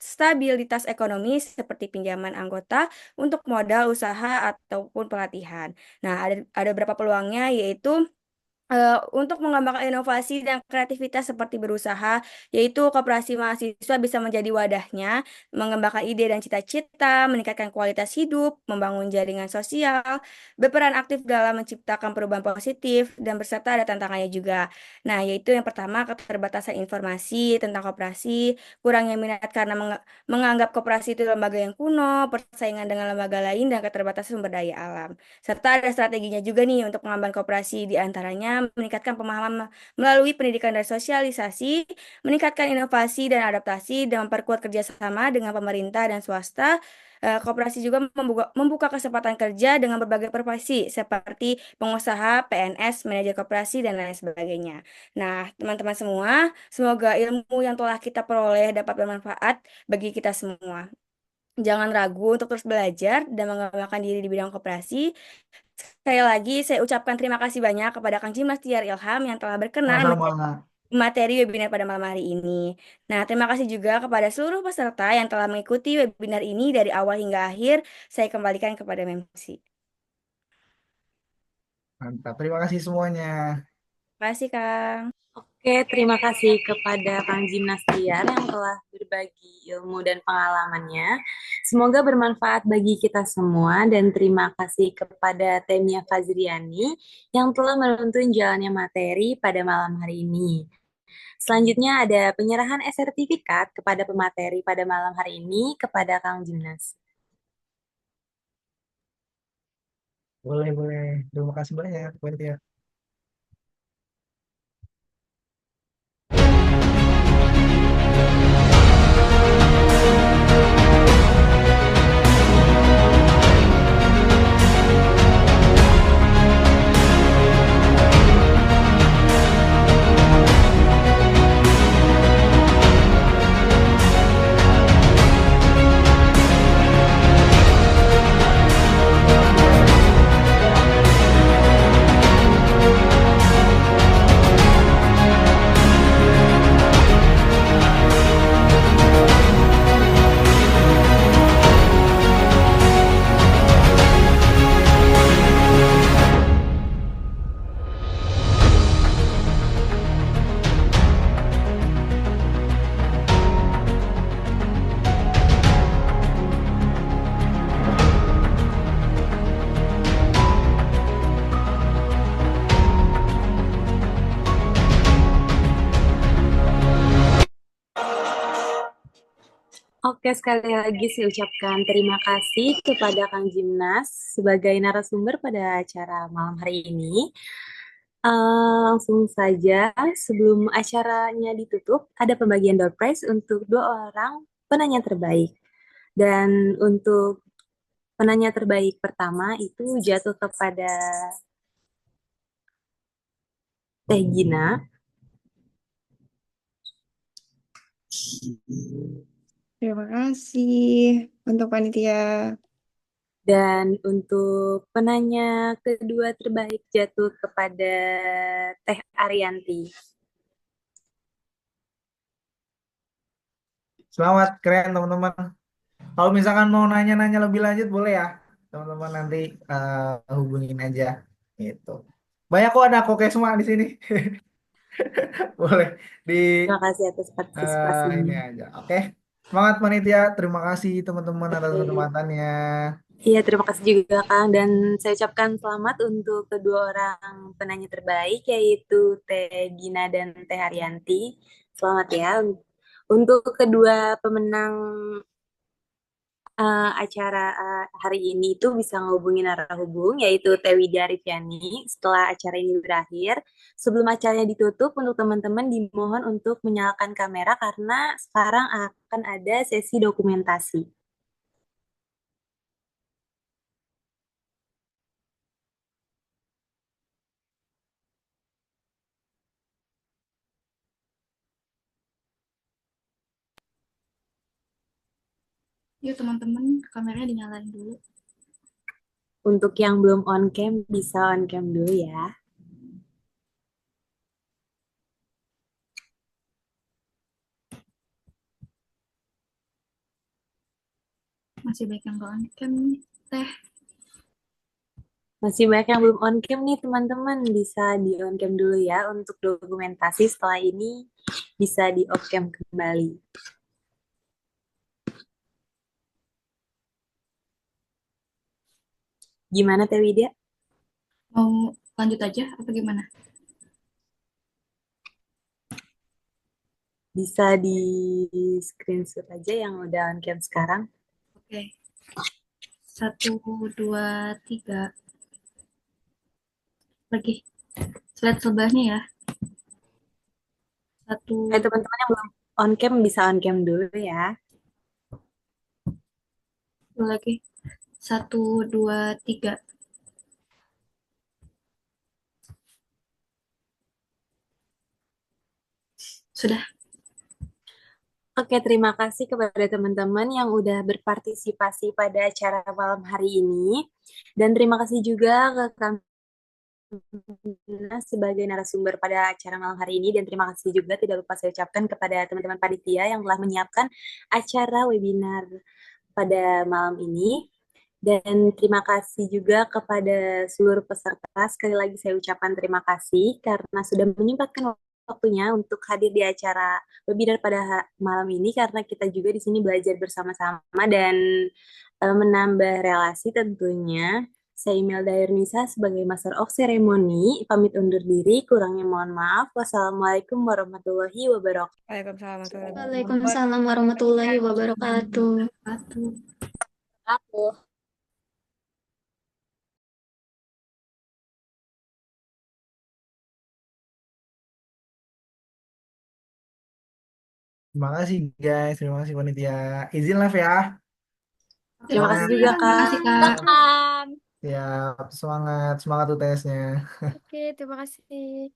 stabilitas ekonomi seperti pinjaman anggota untuk modal usaha ataupun pelatihan. Nah, ada beberapa peluangnya yaitu Untuk mengembangkan inovasi dan kreativitas seperti berusaha, yaitu koperasi mahasiswa bisa menjadi wadahnya, mengembangkan ide dan cita-cita, meningkatkan kualitas hidup, membangun jaringan sosial, berperan aktif dalam menciptakan perubahan positif, dan berserta ada tantangannya juga. Nah, yaitu yang pertama, keterbatasan informasi tentang koperasi, kurangnya minat karena menganggap koperasi itu lembaga yang kuno, persaingan dengan lembaga lain, dan keterbatasan sumber daya alam. Serta ada strateginya juga nih untuk pengembangan koperasi, di antaranya meningkatkan pemahaman melalui pendidikan dan sosialisasi, meningkatkan inovasi dan adaptasi, dan memperkuat kerjasama dengan pemerintah dan swasta. Koperasi juga membuka kesempatan kerja dengan berbagai profesi seperti pengusaha, PNS, manajer koperasi, dan lain sebagainya. Nah, teman-teman semua, semoga ilmu yang telah kita peroleh dapat bermanfaat bagi kita semua. Jangan ragu untuk terus belajar dan mengembangkan diri di bidang koperasi. Sekali lagi, saya ucapkan terima kasih banyak kepada Kang Jimas Tiar Ilham yang telah berkenan menjadi Sama-sama. materi webinar pada malam hari ini. Nah, terima kasih juga kepada seluruh peserta yang telah mengikuti webinar ini dari awal hingga akhir. Saya kembalikan kepada MC. Mantap. Terima kasih semuanya. Terima kasih, Kang. Oke, terima kasih kepada Kang Jimnas Tiar yang telah berbagi ilmu dan pengalamannya. Semoga bermanfaat bagi kita semua dan terima kasih kepada Temia Fazriani yang telah menuntun jalannya materi pada malam hari ini. Selanjutnya ada penyerahan sertifikat kepada pemateri pada malam hari ini kepada Kang Jimnas. Boleh, boleh. Terima kasih banyak, Panitia. Oke, sekali lagi saya ucapkan terima kasih kepada Kang Jimnas sebagai narasumber pada acara malam hari ini. Langsung saja, sebelum acaranya ditutup, ada pembagian door prize untuk 2 orang penanya terbaik. Dan untuk penanya terbaik pertama itu jatuh kepada Teh Gina. Terima kasih untuk panitia. Dan untuk penanya kedua terbaik jatuh kepada Teh Arianti. Selamat, keren teman-teman. Kalau misalkan mau nanya-nanya lebih lanjut, boleh ya, teman-teman nanti hubungin aja. Gitu. Banyak kok anak semua di sini. Boleh di Terima kasih atas ini partisipasinya. aja. Oke. Semangat panitia. Terima kasih teman-teman atas kesempatannya. Iya, terima kasih juga Kang. Dan saya ucapkan selamat untuk kedua orang penanya terbaik, yaitu Teh Gina dan Teh Haryanti. Selamat ya. Untuk kedua pemenang acara hari ini itu bisa ngehubungin arah hubung, yaitu Teh Widya Riviani setelah acara ini berakhir. Sebelum acaranya ditutup, untuk teman-teman dimohon untuk menyalakan kamera karena sekarang akan ada sesi dokumentasi. Yuk teman-teman, kameranya dinyalain dulu. Untuk yang belum on cam, bisa on cam dulu ya. Masih baik yang gak on cam nih, Teh. Masih banyak yang belum on cam nih teman-teman. Bisa di on cam dulu ya untuk dokumentasi. Setelah ini bisa di off cam kembali. Gimana Teh Widya? Mau lanjut aja apa gimana? Bisa di screenshot aja yang udah on cam sekarang. Oke. 1, 2, 3. Lagi. Slide sebelahnya ya. 1, Teman-teman yang belum on cam bisa on cam dulu ya. lagi. 1, 2, 3. Sudah. Oke, terima kasih kepada teman-teman yang udah berpartisipasi pada acara malam hari ini. Dan terima kasih juga ke Kamina sebagai narasumber pada acara malam hari ini. Dan terima kasih juga tidak lupa saya ucapkan kepada teman-teman panitia yang telah menyiapkan acara webinar pada malam ini. Dan terima kasih juga kepada seluruh peserta. Sekali lagi saya ucapkan terima kasih karena sudah menyempatkan waktunya untuk hadir di acara webinar pada malam ini karena kita juga di sini belajar bersama-sama dan menambah relasi tentunya. Saya Imelda Yurnisa sebagai Master of Ceremony, pamit undur diri, kurangnya mohon maaf. Wassalamualaikum warahmatullahi wabarakatuh. Waalaikumsalam warahmatullahi wabarakatuh. Waalaikumsalam warahmatullahi wabarakatuh. Aku. Terima kasih guys, terima kasih panitia. Izin live ya. Terima kasih juga, Terima Kak. kasih, Kak. Siap, semangat, semangat UTS-nya. Oke, terima kasih.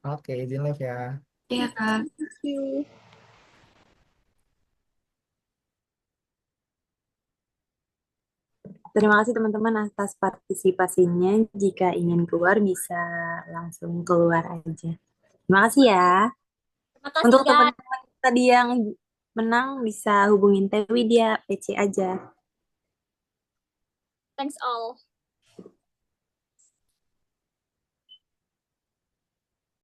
Oke, izin live ya. Iya, Kak. Terima kasih teman-teman atas partisipasinya. Jika ingin keluar bisa langsung keluar aja. Terima kasih ya. Untuk teman-teman tadi yang menang bisa hubungin Tewi dia PC aja. Thanks all.